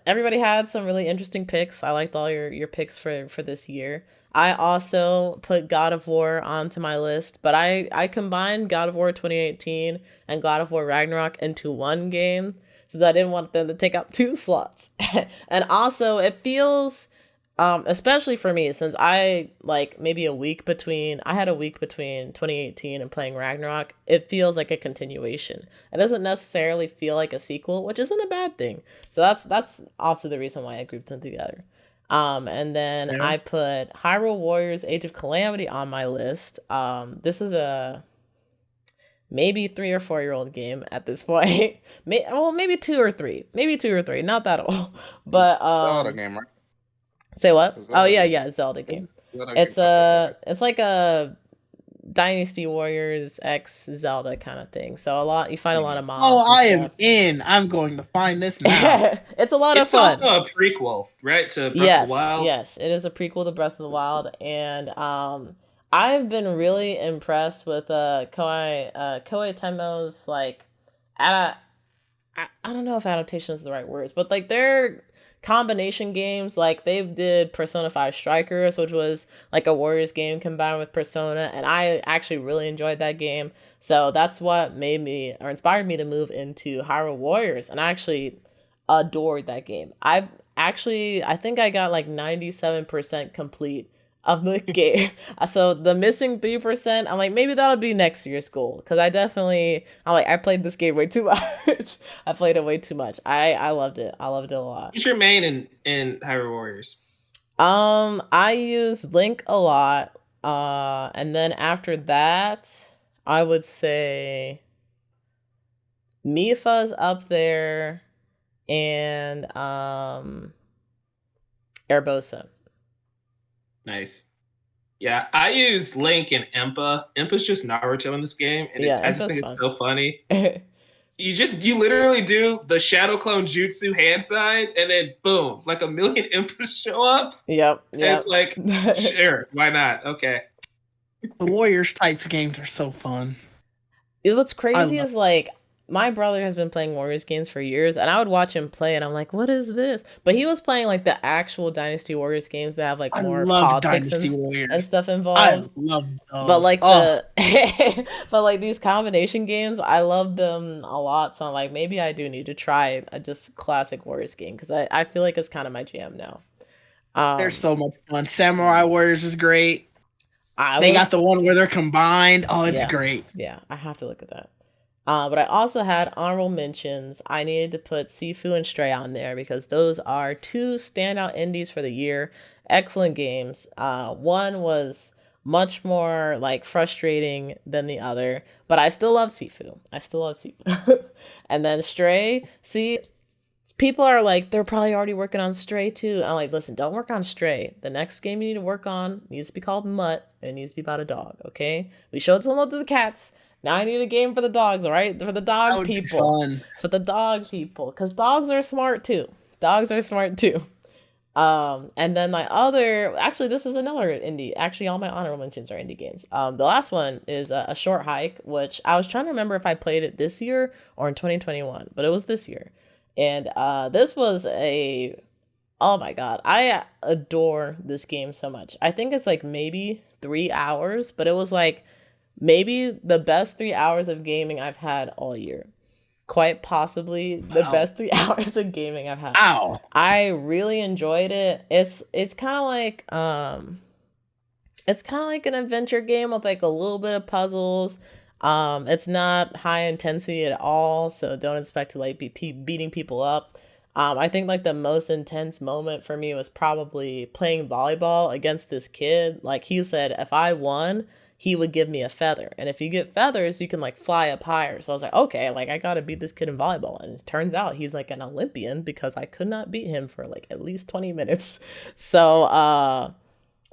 everybody had some really interesting picks. I liked all your picks for this year. I also put God of War onto my list, but I combined God of War 2018 and God of War Ragnarok into one game, since I didn't want them to take up 2 slots. And also, it feels, especially for me, since I maybe a week between 2018 and playing Ragnarok, it feels like a continuation. It doesn't necessarily feel like a sequel, which isn't a bad thing. So that's also the reason why I grouped them together. And then I put Hyrule Warriors Age of Calamity on my list. This is maybe 3 or 4-year-old game at this point. Maybe 2 or 3, not that old. But Zelda game, right? say what? Zelda yeah, Zelda game. It's like a Dynasty Warriors X Zelda kind of thing. So you find a lot of mobs. Oh, I am in. I'm going to find this now. It's a lot of fun. It's also a prequel, right? To Breath of the Wild. Yes, it is a prequel to Breath of the Wild, and I've been really impressed with Koei Tenmo's like I don't know if adaptation is the right words, but like their combination games, like they did Persona 5 Strikers, which was like a Warriors game combined with Persona, and I actually really enjoyed that game. So that's what made me or inspired me to move into Hyrule Warriors, and I actually adored that game. I think I got like 97% complete of the game. So the missing 3%, I'm like, maybe that'll be next year's goal, because I played this game way too much. I played it way too much. I loved it. I loved it a lot. What's your main in Hyrule Warriors? I use Link a lot. And then after that, I would say Mifa's up there, and Urbosa. Nice. Yeah, I use Link and Impa. Impa's just Naruto in this game, and I just think it's so funny. You literally do the Shadow Clone Jutsu hand signs, and then boom, like a million Impas show up. Yep. It's like, sure, why not? Okay. The Warriors types games are so fun. What's crazy is like my brother has been playing Warriors games for years, and I would watch him play, and I'm like, what is this? But he was playing like the actual Dynasty Warriors games that have like more politics and stuff involved. I love those. But like but like these combination games, I love them a lot. So I'm like, maybe I do need to try a just classic Warriors game, because I feel like it's kind of my jam now. They're so much fun. Samurai Warriors is great. They got the one where they're combined. Oh, it's great. Yeah, I have to look at that. But I also had honorable mentions. I needed to put Sifu and Stray on there because those are two standout indies for the year. Excellent games. One was much more like frustrating than the other, but I still love Sifu. And then Stray, people are like, they're probably already working on Stray too. And I'm like, listen, don't work on Stray. The next game you need to work on needs to be called Mutt, and it needs to be about a dog, okay? We showed some love to the cats. Now I need a game for the dogs, all right? For the dog people. For the dog people. Because dogs are smart too. And then this is another indie. Actually, all my honorable mentions are indie games. The last one is a Short Hike, which I was trying to remember if I played it this year or in 2021, but it was this year. And this was oh my god, I adore this game so much. I think it's like maybe 3 hours, but it was like maybe the best 3 hours of gaming I've had all year. Quite possibly the best 3 hours of gaming I've had. Ow. I really enjoyed it. It's kind of like an adventure game with like a little bit of puzzles. It's not high intensity at all, so don't expect to like be beating people up. I think like the most intense moment for me was probably playing volleyball against this kid. Like he said, if I won, he would give me a feather. And if you get feathers, you can like fly up higher. So I was like, okay, like I gotta beat this kid in volleyball. And it turns out he's like an Olympian because I could not beat him for like at least 20 minutes. So,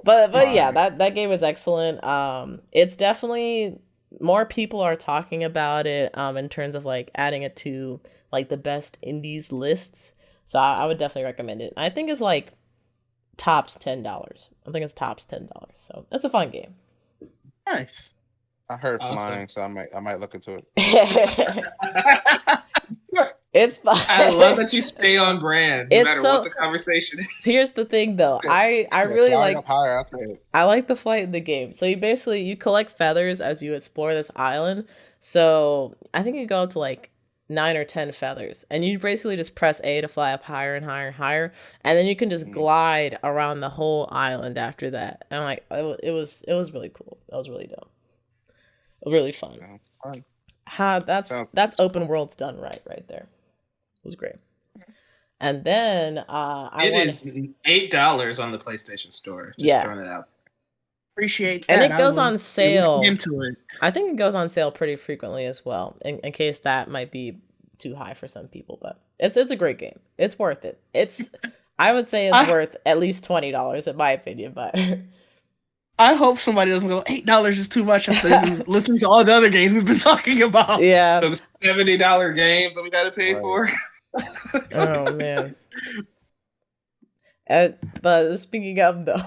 but yeah, that game is excellent. It's definitely, more people are talking about it in terms of like adding it to like the best indies lists. So I would definitely recommend it. I think it's like tops $10. I think it's tops $10. So that's a fun game. Nice. I heard flying, so I might look into it. It's fun. I love that you stay on brand, no matter what the conversation is. Here's the thing, though. I really like. Higher, I like the flight in the game. So you collect feathers as you explore this island. So I think you go up to like 9 or 10 feathers, and you basically just press A to fly up higher and higher and higher, and then you can just glide around the whole island after that. And like it was really cool. That was really dope. Really fun. That's open worlds done right there. It was great. And then it is $8 on the PlayStation Store. Just throwing it out. Appreciate And that. it goes on sale. Into it. I think it goes on sale pretty frequently as well, in case that might be too high for some people. But it's a great game. It's worth it. I would say it's worth at least $20 in my opinion. But I hope somebody doesn't go $8 is too much after listening to all the other games we've been talking about. Yeah, those $70 games that we got to pay for. Oh man. But speaking of though.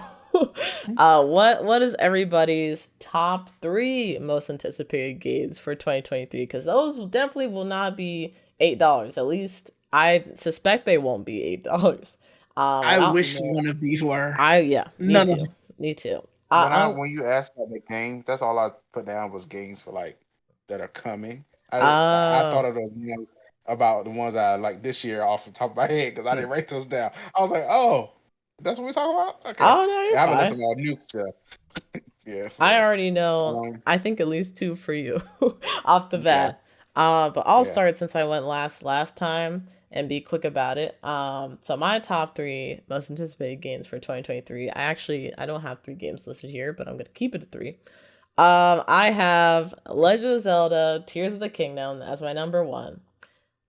What is everybody's top 3 most anticipated games for 2023? Because those definitely will not be $8. At least I suspect they won't be $8. I wish one of these were. Me too. When you asked about the game, that's all I put down was games for like that are coming. I thought of those about the ones I like this year off the top of my head because I didn't write those down. I was like, oh. That's what we're talking about? Okay. Oh, no, you're I fine. haven't listened to all new stuff. Yeah. So. I already know. I think at least 2 for you off the bat. But I'll start since I went last time and be quick about it. So my top 3 most anticipated games for 2023. I don't have 3 games listed here, but I'm gonna keep it to 3. I have Legend of Zelda: Tears of the Kingdom as my number 1.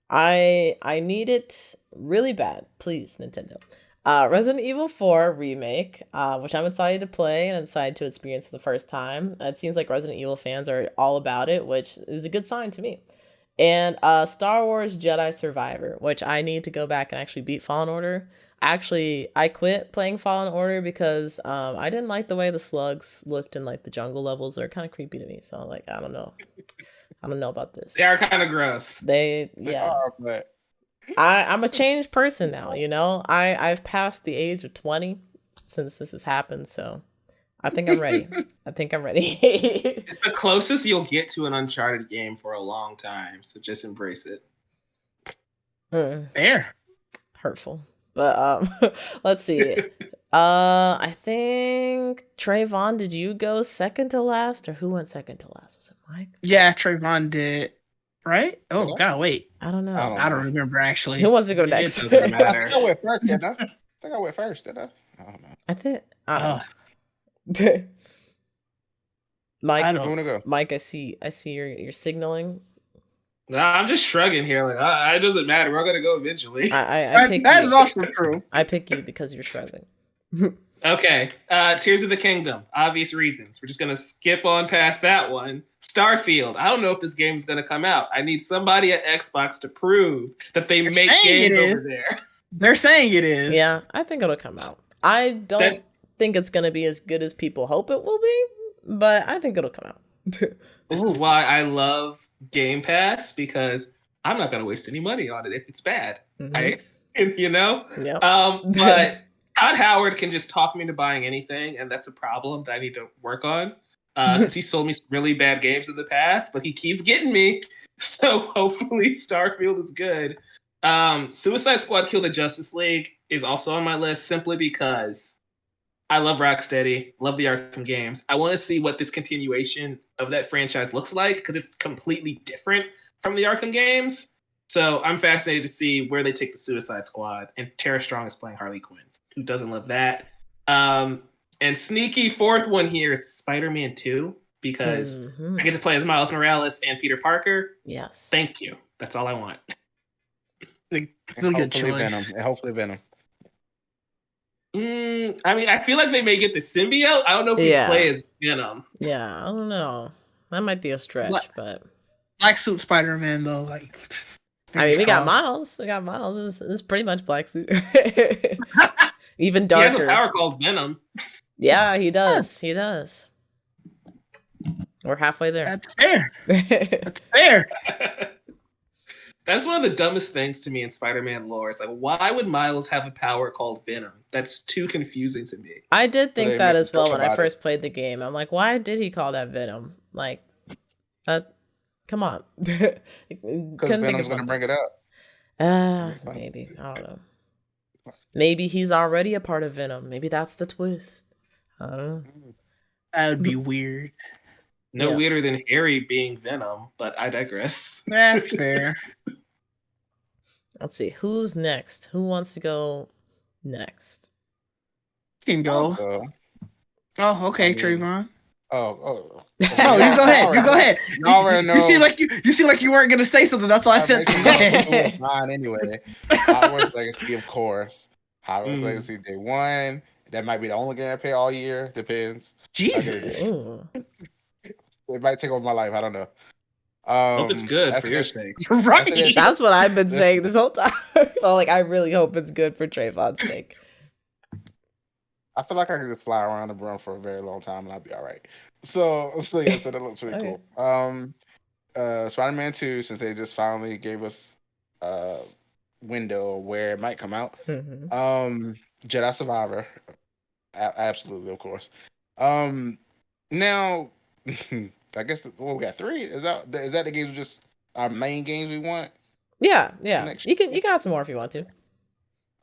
I need it really bad. Please, Nintendo. Resident Evil 4 Remake, which I'm excited to play and excited to experience for the first time. It seems like Resident Evil fans are all about it, which is a good sign to me. And Star Wars Jedi Survivor, which I need to go back and actually beat Fallen Order. Actually, I quit playing Fallen Order because I didn't like the way the slugs looked in like the jungle levels. They're kind of creepy to me, so I'm like, I don't know about this. They are kind of gross. They are, but I'm a changed person now, I've passed the age of 20 since this has happened, so I think I'm ready. It's the closest you'll get to an Uncharted game for a long time, so just embrace it. Fair. Hurtful. But let's see. I think Trayvon, did you go second to last, or who went second to last? Was it Mike? Yeah, Trayvon did. Right? Oh, God, wait. I don't know. I don't remember, actually. Who wants to go next? It doesn't matter. I think I went first, didn't I? I don't know. I don't know. Mike, I don't want to go. Mike, I see you're signaling. No, I'm just shrugging here. Like, it doesn't matter. We're gonna go eventually. I pick that you. is also true. I pick you because you're struggling. Okay. Tears of the Kingdom. Obvious reasons. We're just gonna skip on past that one. Starfield. I don't know if this game is gonna come out. I need somebody at Xbox to prove that they make games over there. They're saying it is. Yeah, I think it'll come out. I don't think it's gonna be as good as people hope it will be, but I think it'll come out. This is why I love Game Pass, because I'm not gonna waste any money on it if it's bad. Mm-hmm. Yep. But Todd Howard can just talk me into buying anything, and that's a problem that I need to work on. Because he sold me some really bad games in the past, but he keeps getting me. So hopefully Starfield is good. Suicide Squad Kill the Justice League is also on my list simply because I love Rocksteady, love the Arkham games. I want to see what this continuation of that franchise looks like because it's completely different from the Arkham games. So I'm fascinated to see where they take the Suicide Squad. And Tara Strong is playing Harley Quinn. Who doesn't love that? And sneaky fourth one here is Spider-Man 2 because I get to play as Miles Morales and Peter Parker. Yes. Thank you. That's all I want. Hopefully Venom. I mean, I feel like they may get the symbiote. I don't know if we play as Venom. Yeah, I don't know. That might be a stretch, but Black Suit Spider-Man though, like. I mean, we got Miles. It's pretty much Black Suit. Even darker. He has a power called Venom. Yeah, he does. He does. We're halfway there. That's fair. That's fair. That's one of the dumbest things to me in Spider-Man lore. It's like, why would Miles have a power called Venom? That's too confusing to me. I did think that as well when I first played the game. I'm like, why did he call that Venom? Like, that. Come on. Because Venom's going to bring it up. Maybe. I don't know. Maybe he's already a part of Venom. Maybe that's the twist. I don't know. That would be weird. No weirder than Harry being Venom, but I digress. That's fair. Let's see. Who's next? Who wants to go next? You can go. Oh, okay, I mean, Trayvon. Oh, No, you go ahead. You go ahead. You already know. You seem like you weren't gonna say something. That's why I said something. Mine anyway. Hogwarts Legacy, of course. Hogwarts Legacy Day 1. That might be the only game I play all year. Depends. Jesus. It might take over my life. I don't know. Hope it's good for your sake. Right. That's what I've been saying this whole time. Well, like, I really hope it's good for Trayvon's sake. I feel like I could just fly around the room for a very long time and I'll be all right. So that looks really cool. Spider-Man 2, since they just finally gave us a window where it might come out. Jedi Survivor, absolutely, of course. Now, I guess we got 3. Is that the games? Just our main games we want? Yeah. You can add some more if you want to.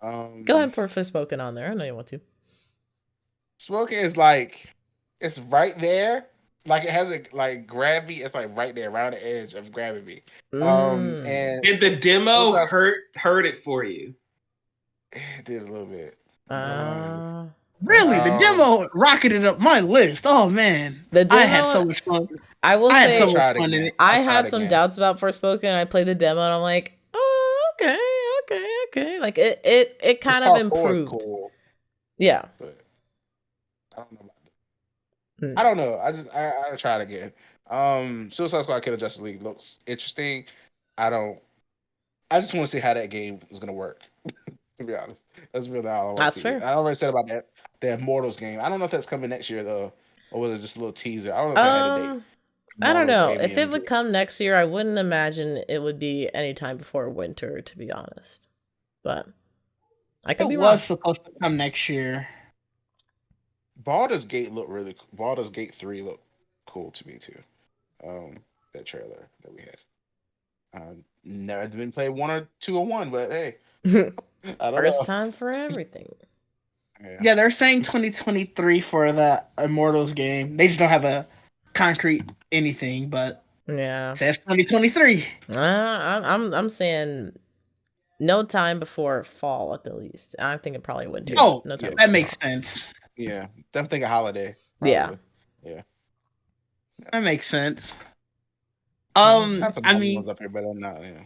Go ahead and put Forspoken on there. I know you want to. Spoken is like, it's right there. Like it has grab me. It's like right there, around the edge of grabbing me. And did the demo hurt it for you? It did a little bit. Really, the demo rocketed up my list. Oh man, I had so much fun. I will say, had so much fun in it. I had some doubts about Forspoken. I played the demo and I'm like, oh, okay. Like it kind of improved. Cool. Yeah. But I don't know about that. I don't know. I tried again. Suicide Squad Killer Justice League looks interesting. I just want to see how that game is gonna work. To be honest, that's really all I want to see. That's fair. I already said about the Immortals game. I don't know if that's coming next year though, or was it just a little teaser? I don't know if it had a date. I don't know. If it would come next year, I wouldn't imagine it would be any time before winter, to be honest. But I could be wrong. It was supposed to come next year. Baldur's Gate looked really cool. Baldur's Gate 3 looked cool to me too. That trailer that we had. Never been played 1 or 2 or 1, but hey. First time for everything. Yeah, they're saying 2023 for the Immortals game. They just don't have a concrete anything, but yeah, it says 2023. I'm saying no time before fall at the least. I'm thinking probably winter. Oh, no time. That makes sense. Yeah, I'm thinking holiday. Probably. Yeah, that makes sense. I mean, up here, but I'm not. Yeah.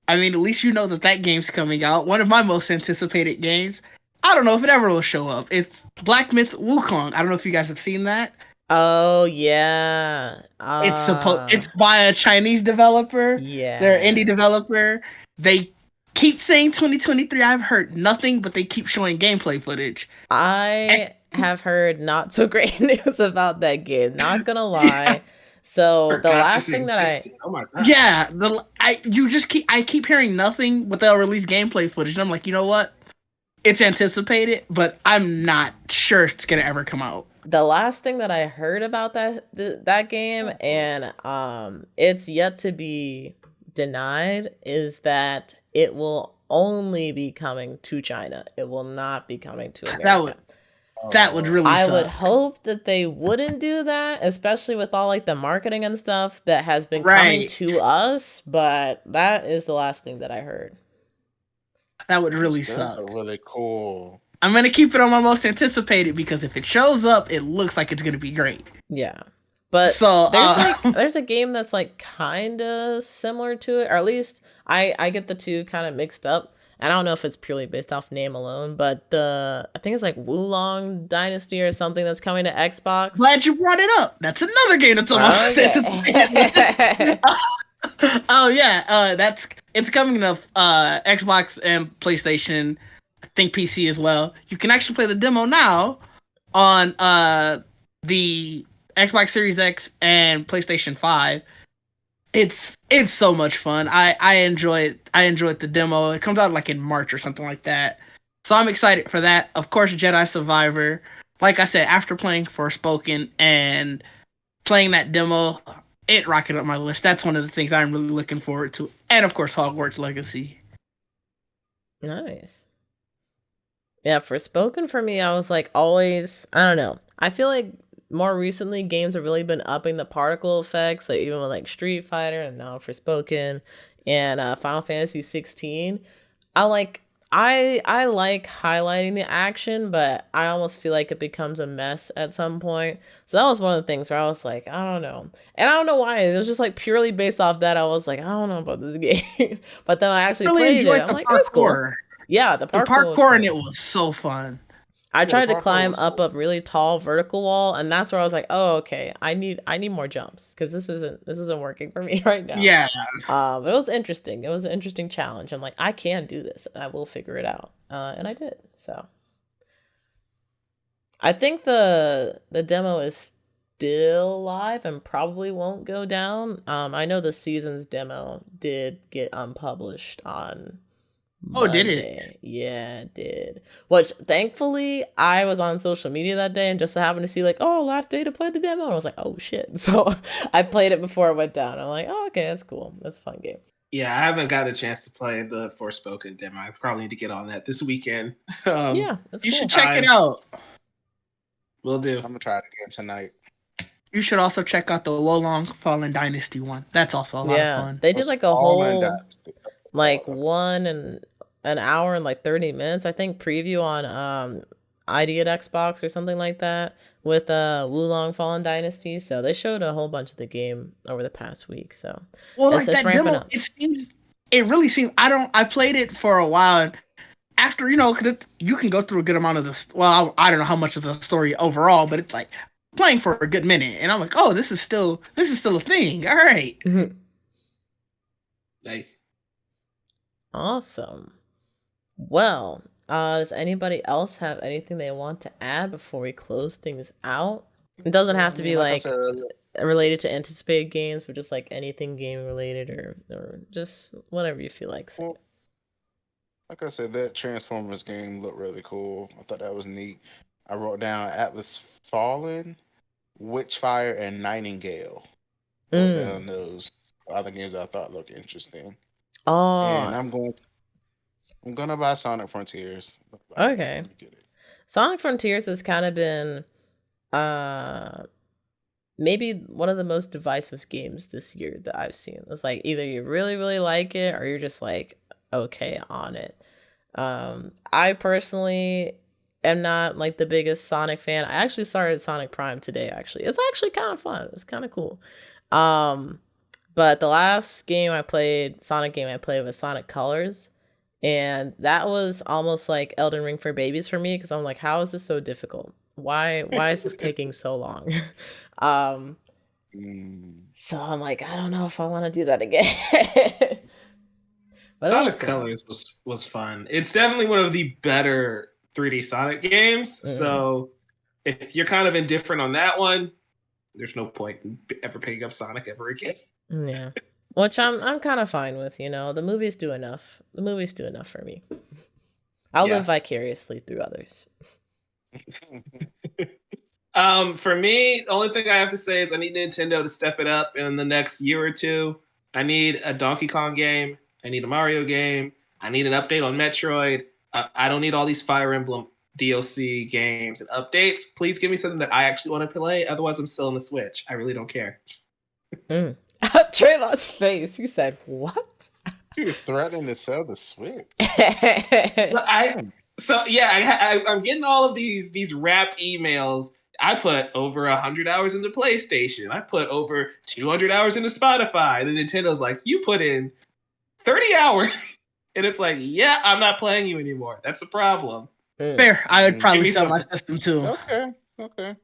I mean, at least you know that game's coming out. One of my most anticipated games. I don't know if it ever will show up. It's Black Myth Wukong. I don't know if you guys have seen that. Oh yeah. It's by a Chinese developer. Yeah. They're an indie developer. They keep saying 2023. I've heard nothing, but they keep showing gameplay footage. I have heard not so great news about that game. Not gonna lie. Yeah. So the last thing that I keep hearing nothing, but they'll release gameplay footage. And I'm like, you know what? It's anticipated, but I'm not sure it's gonna ever come out. The last thing that I heard about that game, and it's yet to be denied, is that it will only be coming to China. It will not be coming to America. That would really I suck. would hope that they wouldn't do that, especially with all like the marketing and stuff that has been coming to us, but that is the last thing that I heard. That would really suck. Really cool. I'm going to keep it on my most anticipated because if it shows up, it looks like it's going to be great. Yeah. But there's a game that's like kind of similar to it, or at least I get the two kind of mixed up. I don't know if it's purely based off name alone, but I think it's like Wulong Dynasty or something that's coming to Xbox. Glad you brought it up. That's another game that's on my anticipated. Oh yeah, it's coming to Xbox and PlayStation. I think PC as well. You can actually play the demo now on the Xbox Series X and PlayStation 5. It's so much fun. I enjoy the demo. It comes out like in March or something like that. So I'm excited for that. Of course, Jedi Survivor. Like I said, after playing Forspoken and playing that demo, it rocketed up my list. That's one of the things I'm really looking forward to. And of course, Hogwarts Legacy. Nice. Yeah, Forspoken for me, I was like always, I don't know. I feel like more recently games have really been upping the particle effects, like even with like Street Fighter and now Forspoken and Final Fantasy 16. I I like highlighting the action, but I almost feel like it becomes a mess at some point. So that was one of the things where I was like, I don't know. And I don't know why. It was just like purely based off that. I was like, I don't know about this game. But then I actually played it. I'm like, that's cool. Yeah, the parkour in it was so fun. I tried to climb up a really tall vertical wall, and that's where I was like, "Oh, okay. I need more jumps because this isn't working for me right now." Yeah. But it was interesting. It was an interesting challenge. I'm like, I can do this, and I will figure it out, and I did. So, I think the demo is still live and probably won't go down. I know the season's demo did get unpublished on Monday. Oh, did it? Yeah, it did. Which, thankfully, I was on social media that day and just so happened to see, like, oh, last day to play the demo. And I was like, oh, shit. So I played it before it went down. I'm like, oh, okay, that's cool. That's a fun game. Yeah, I haven't got a chance to play the Forspoken demo. I probably need to get on that this weekend. Yeah, that's you cool. should check it out. Will do. I'm going to try it again tonight. You should also check out the Wolong Fallen Dynasty one. That's also a lot of fun. They did like a whole, like, 1 hour and like 30 minutes, I think, preview on ID at Xbox or something like that with Wulong Fallen Dynasty. So they showed a whole bunch of the game over the past week. So like that demo, up. It really seems. I played it for a while, and after you can go through a good amount of this. Well, I don't know how much of the story overall, but it's like playing for a good minute, and I'm like, oh, this is still a thing. All right. Nice. Awesome. Well, does anybody else have anything they want to add before we close things out? It doesn't have to be like related to anticipated games, but just like anything game related or just whatever you feel like. Well, like I said, that Transformers game looked really cool. I thought that was neat. I wrote down Atlas Fallen, Witchfire, and Nightingale. Down those other games I thought looked interesting. Oh, and I'm gonna buy Sonic Frontiers. Okay. Sonic Frontiers has kind of been maybe one of the most divisive games this year that I've seen. It's like either you really, really like it or you're just like okay on it. I personally am not like the biggest Sonic fan. I actually started Sonic Prime today, actually. It's actually kind of fun. It's kind of cool. But the last Sonic game I played was Sonic Colors. And that was almost like Elden Ring for babies for me because I'm like, how is this so difficult? Why is this taking so long? So I'm like, I don't know if I want to do that again. But Sonic Colors was fun. It's definitely one of the better 3D Sonic games. So if you're kind of indifferent on that one, there's no point in ever picking up Sonic ever again. Yeah. Which I'm kind of fine with, the movies do enough. The movies do enough for me. I'll live vicariously through others. For me, the only thing I have to say is I need Nintendo to step it up in the next year or two. I need a Donkey Kong game. I need a Mario game. I need an update on Metroid. I don't need all these Fire Emblem DLC games and updates. Please give me something that I actually want to play. Otherwise, I'm still on the Switch. I really don't care. Trayvon's face. You said what? You're threatening to sell the Switch. I'm getting all of these wrapped emails. I put over 100 hours into PlayStation. I put over 200 hours into Spotify. And then Nintendo's like, you put in 30 hours. And it's like, yeah, I'm not playing you anymore. That's a problem. Fair. I would probably sell my system too. Okay.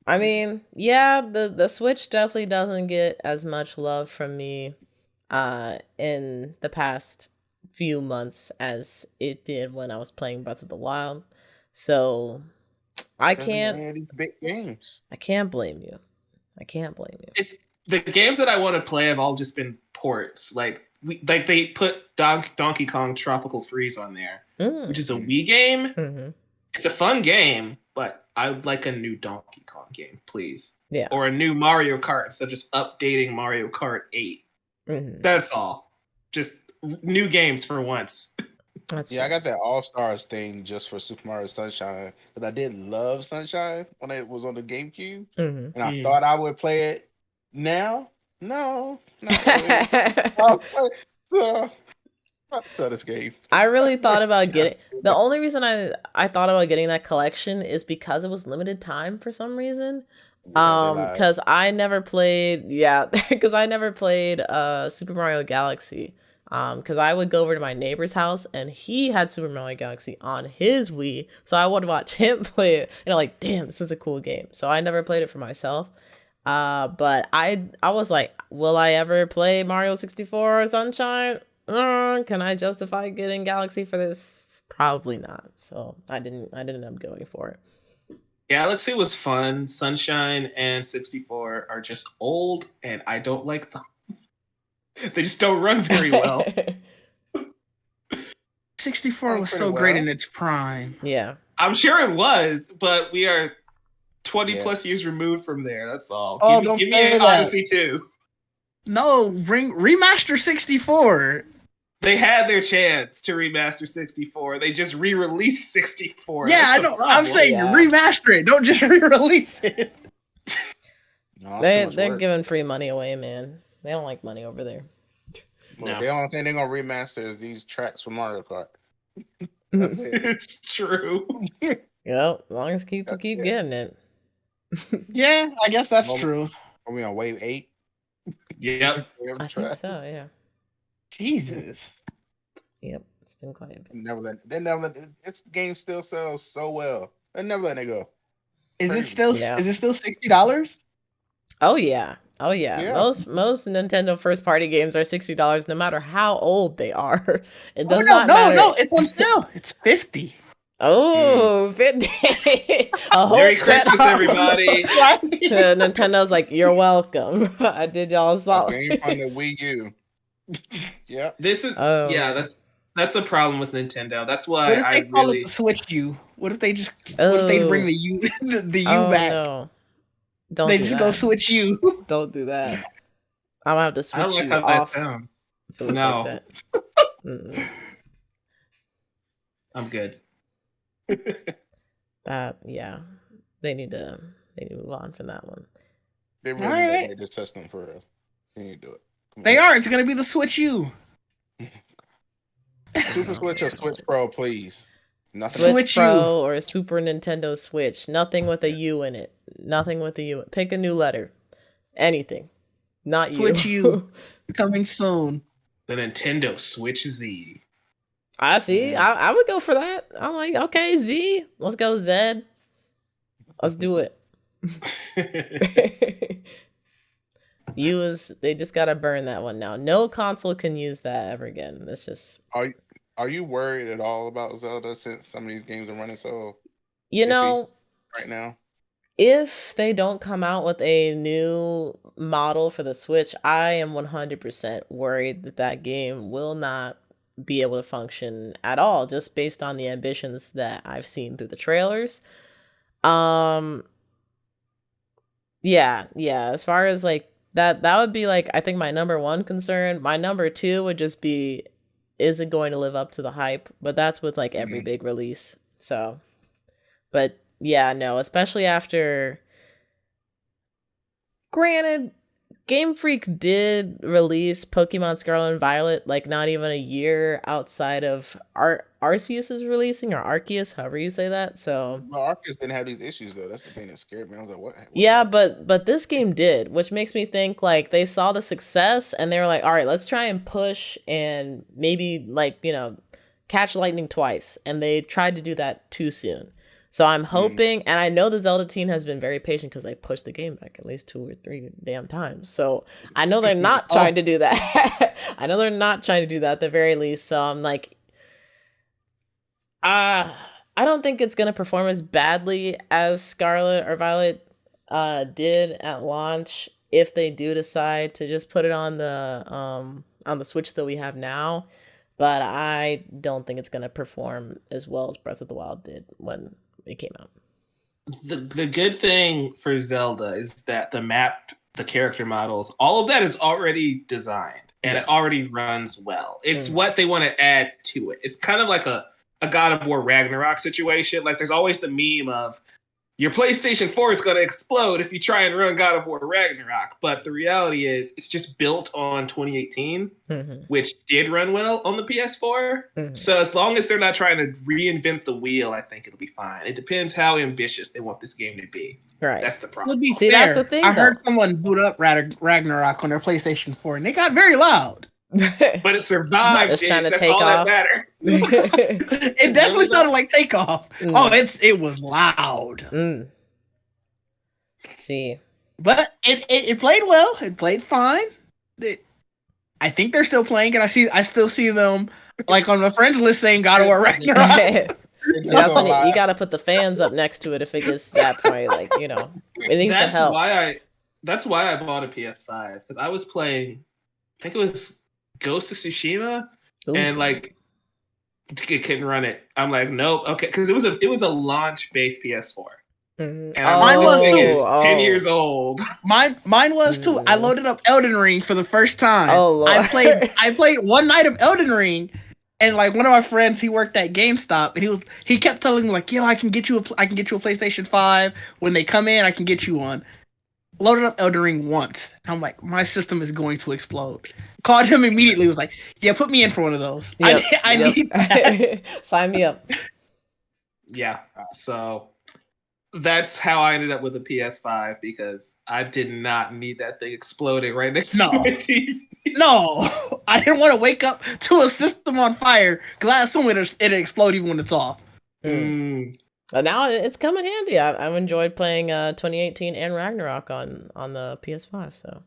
I mean, yeah, the Switch definitely doesn't get as much love from me in the past few months as it did when I was playing Breath of the Wild. So I can't big games. I can't blame you. It's the games that I want to play have all just been ports. Like they put Donkey Kong Tropical Freeze on there, which is a Wii game. Mm-hmm. It's a fun game, but I would like a new Donkey Kong game, please. Yeah. Or a new Mario Kart instead of just updating Mario Kart 8. Mm-hmm. That's all. Just new games for once. That's I got that All-Stars thing just for Super Mario Sunshine because I did love Sunshine when it was on the GameCube, and I thought I would play it now. No, not really. I saw this game. I really thought about getting. The only reason I thought about getting that collection is because it was limited time for some reason. Because I never played. Yeah, because I never played Super Mario Galaxy. Because I would go over to my neighbor's house and he had Super Mario Galaxy on his Wii, so I would watch him play it. And I'm like, damn, this is a cool game. So I never played it for myself. But I was like, will I ever play Mario 64 or Sunshine? Can I justify getting Galaxy for this? Probably not. So I didn't end up going for it. Galaxy was fun. Sunshine and 64 are just old, and I don't like them. They just don't run very well. 64 was so great in its prime. Yeah. I'm sure it was, but we are 20 plus years removed from there. That's all. Oh, give me an Odyssey 2. No, remaster 64. They had their chance to remaster 64. They just re-released 64. Yeah, I know. I'm saying remaster it. Don't just re-release it. No, they're giving free money away, man. They don't like money over there. Well, no. The only thing they're gonna remaster is these tracks from Mario Kart. That's it. It's true. Yep, as long as people keep getting it. Yeah, I guess that's true. Are we on wave 8? Yep. I think so, yeah. Jesus. Yep, it's been quite a bit. They never let this game still sells so well. They never let it go. Is it still $60? Oh yeah. Most Nintendo first party games are $60 no matter how old they are. It does not matter. No, it's on sale. It's $50. Oh, 50. Merry Christmas, everybody. Nintendo's like, you're welcome. I did y'all a solid. Game from the Wii U. Yeah. This is that's a problem with Nintendo. That's why what if they call it the Switch U? What if they just what if they bring the U the U back? No. They just go Switch U. Don't do that. I'm gonna have to switch you off. No. Like I'm good. They need to move on from that one. They really just test them for real. They need to do it. They are. It's gonna be the Switch U. Super Switch or Switch Pro, please. Nothing. Switch Pro or Super Nintendo Switch. Nothing with a U in it. Nothing with a U. Pick a new letter. Anything. Not Switch U. Coming soon. The Nintendo Switch Z. I see. I would go for that. I'm like, okay, Z. Let's go, Z. Let's do it. They just gotta burn that one now. No console can use that ever again. That's just. Are you worried at all about Zelda since some of these games are running so? Right now, if they don't come out with a new model for the Switch, I am 100% worried that game will not be able to function at all, just based on the ambitions that I've seen through the trailers. Yeah. As far as like that would be like, I think my number one concern. My number two would just be, is it going to live up to the hype? But that's with like every big release. So, but yeah, no, especially after. Granted, Game Freak did release Pokemon Scarlet and Violet like not even a year outside of Arceus is releasing, or Arceus, however you say that. So Arceus didn't have these issues though. That's the thing that scared me. I was like, what? Yeah, but this game did, which makes me think like they saw the success and they were like, all right, let's try and push and maybe like, catch lightning twice. And they tried to do that too soon. So I'm hoping, and I know the Zelda team has been very patient because they pushed the game back at least 2 or 3 damn times. So I know they're not trying to do that. I know they're not trying to do that at the very least. So I'm like, I don't think it's going to perform as badly as Scarlet or Violet did at launch if they do decide to just put it on the Switch that we have now. But I don't think it's going to perform as well as Breath of the Wild did when it came out. The good thing for Zelda is that the map, the character models, all of that is already designed and it already runs well. It's what they want to add to it. It's kind of like a God of War Ragnarok situation. Like there's always the meme of your PlayStation 4 is going to explode if you try and run God of War Ragnarok. But the reality is, it's just built on 2018, which did run well on the PS4. So as long as they're not trying to reinvent the wheel, I think it'll be fine. It depends how ambitious they want this game to be. Right. That's the problem. See, that's the thing. I heard someone boot up Ragnarok on their PlayStation 4, and they got very loud. But it survived. Just trying to That's take all off. That matter. It definitely sounded like takeoff. Oh, it was loud. See, but it played well. It played fine. I think they're still playing it. I still see them like on my friends list saying God of War Ragnarok. See, that's when you got to put the fans up next to it if it gets to that point. Like, you know, it needs to help. That's why I bought a PS5, because I was playing, I think it was Ghost of Tsushima, and like it couldn't run it. I'm like, nope, okay, because it was a launch based PS4. And mine was too. 10 years old. Mine was too. I loaded up Elden Ring for the first time. Oh Lord. I played one night of Elden Ring, and like one of my friends, he worked at GameStop, and he kept telling me like, I can get you a PlayStation 5 when they come in. I can get you one. Loaded up Elden Ring once. And I'm like, my system is going to explode. Called him immediately. Was like, yeah, put me in for one of those. Yep, I need that. Sign me up. Yeah. So that's how I ended up with a PS5, because I did not need that thing exploding right next to my TV. No, I didn't want to wake up to a system on fire, because I assume it'll explode even when it's off. But now it's come in handy. I've enjoyed playing 2018 and Ragnarok on the PS5, so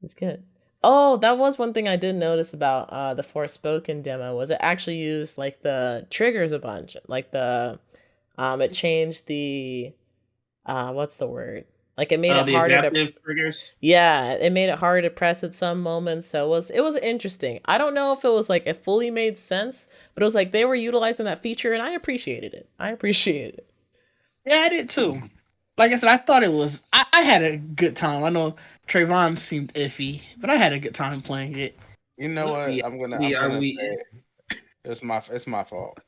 it's good. Oh, that was one thing I did notice about the Forspoken demo, was it actually used like the triggers a bunch, like the it changed the what's the word? Like it made it harder to triggers. Yeah, it made it harder to press at some moments. So it was interesting. I don't know if it was like it fully made sense, but it was like they were utilizing that feature, and I appreciated it. Yeah, I did too. Like I said, I thought it was. I had a good time. I know Trayvon seemed iffy, but I had a good time playing it. You know what? I'm gonna say it's my fault.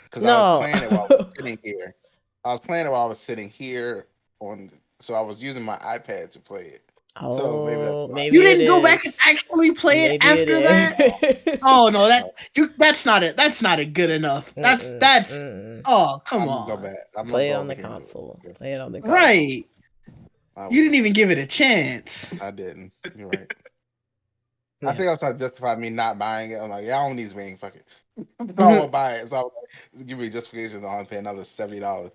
Because no. I was playing it while I was sitting here. So I was using my iPad to play it. Oh, so maybe that's maybe you didn't go back and actually play it after that. Oh no, that's not it. That's not it good enough. That's oh come on. Go back. Play it on the console. Play it on the console. Right. You didn't even give it a chance. I didn't. You're right. I think I was trying to justify me not buying it. I'm like, I don't need this game. Fuck it. I won't buy it. So I was like, give me justification on pay another $70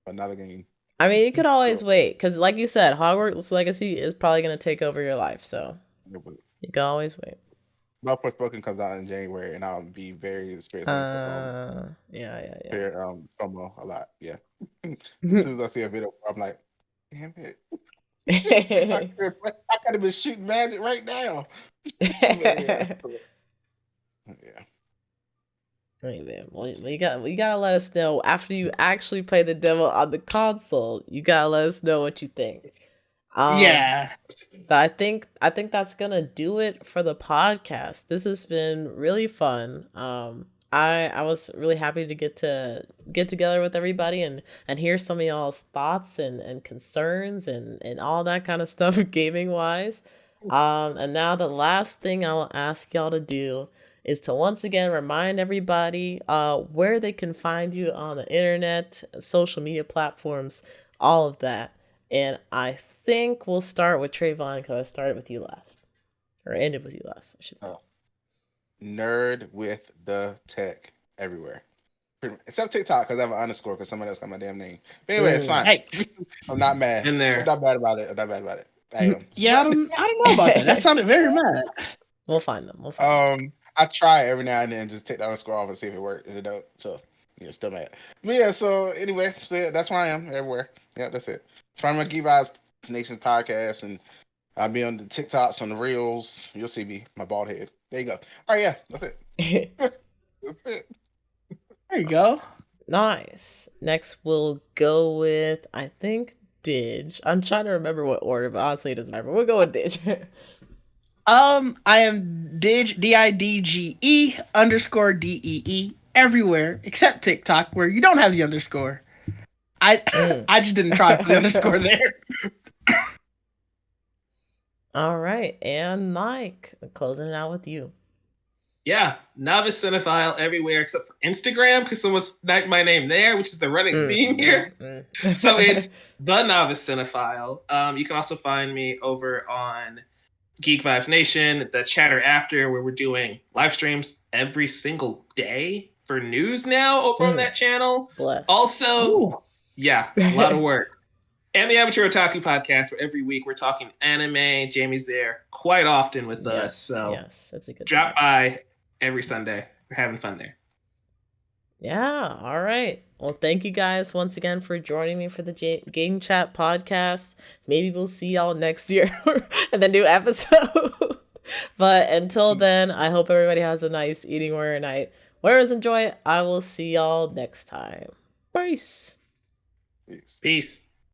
for another game. I mean, you could always wait, because like you said, Hogwarts Legacy is probably going to take over your life, so you can always wait. Well, Forspoken comes out in January, and I'll be very experienced. Yeah. Promo a lot, yeah. As soon as I see a video, I'm like, damn it. I could have been shooting magic right now. Yeah. Hey man, well, you gotta let us know after you actually play the demo on the console. You gotta let us know what you think. Yeah, I think that's gonna do it for the podcast. This has been really fun. I was really happy to get together with everybody and hear some of y'all's thoughts and concerns and all that kind of stuff gaming wise. And now the last thing I will ask y'all to do is to once again remind everybody where they can find you on the internet, social media platforms, all of that. And I think we'll start with Trayvon, because I started with you last. Or ended with you last, I should say. nerdwiththetech everywhere. Except TikTok, because I have an underscore, because somebody else got my damn name. But anyway, it's fine. Hey. I'm not mad. In there. I'm not bad about it. I am. Yeah, I don't know about that. That sounded very mad. We'll find them. I try every now and then, just take the underscore off and see if it works. And it don't. So, still mad. But yeah, so anyway, so that's where I am, everywhere. Yeah, that's it. Trying my Geek Vibes Nations podcast, and I'll be on the TikToks, on the Reels. You'll see me, my bald head. There you go. All right, yeah, that's it. That's it. There you go. Nice. Next, we'll go with, I think, Didge. I'm trying to remember what order, but honestly, it doesn't matter. We'll go with Didge. I am Didge, DIDGE _DEE everywhere except TikTok, where you don't have the underscore. I just didn't try to put the underscore there. All right, and Mike, closing it out with you. Yeah, Novice Cinephile everywhere except for Instagram because someone sniped my name there, which is the running theme here. So it's the Novice Cinephile. You can also find me over on Geek Vibes Nation, the Chatter After, where we're doing live streams every single day for news now over on that channel. Bless. Also, yeah, a lot of work. And the Amateur Otaku Podcast, where every week we're talking anime. Jamie's there quite often with us. So yes, that's a good drop by every Sunday. We're having fun there. Yeah, all right. Well, thank you guys once again for joining me for the Gamechat Podcast. Maybe we'll see y'all next year in the new episode. But until then, I hope everybody has a nice eating warrior night. Warriors, enjoy it. I will see y'all next time. Peace. Peace.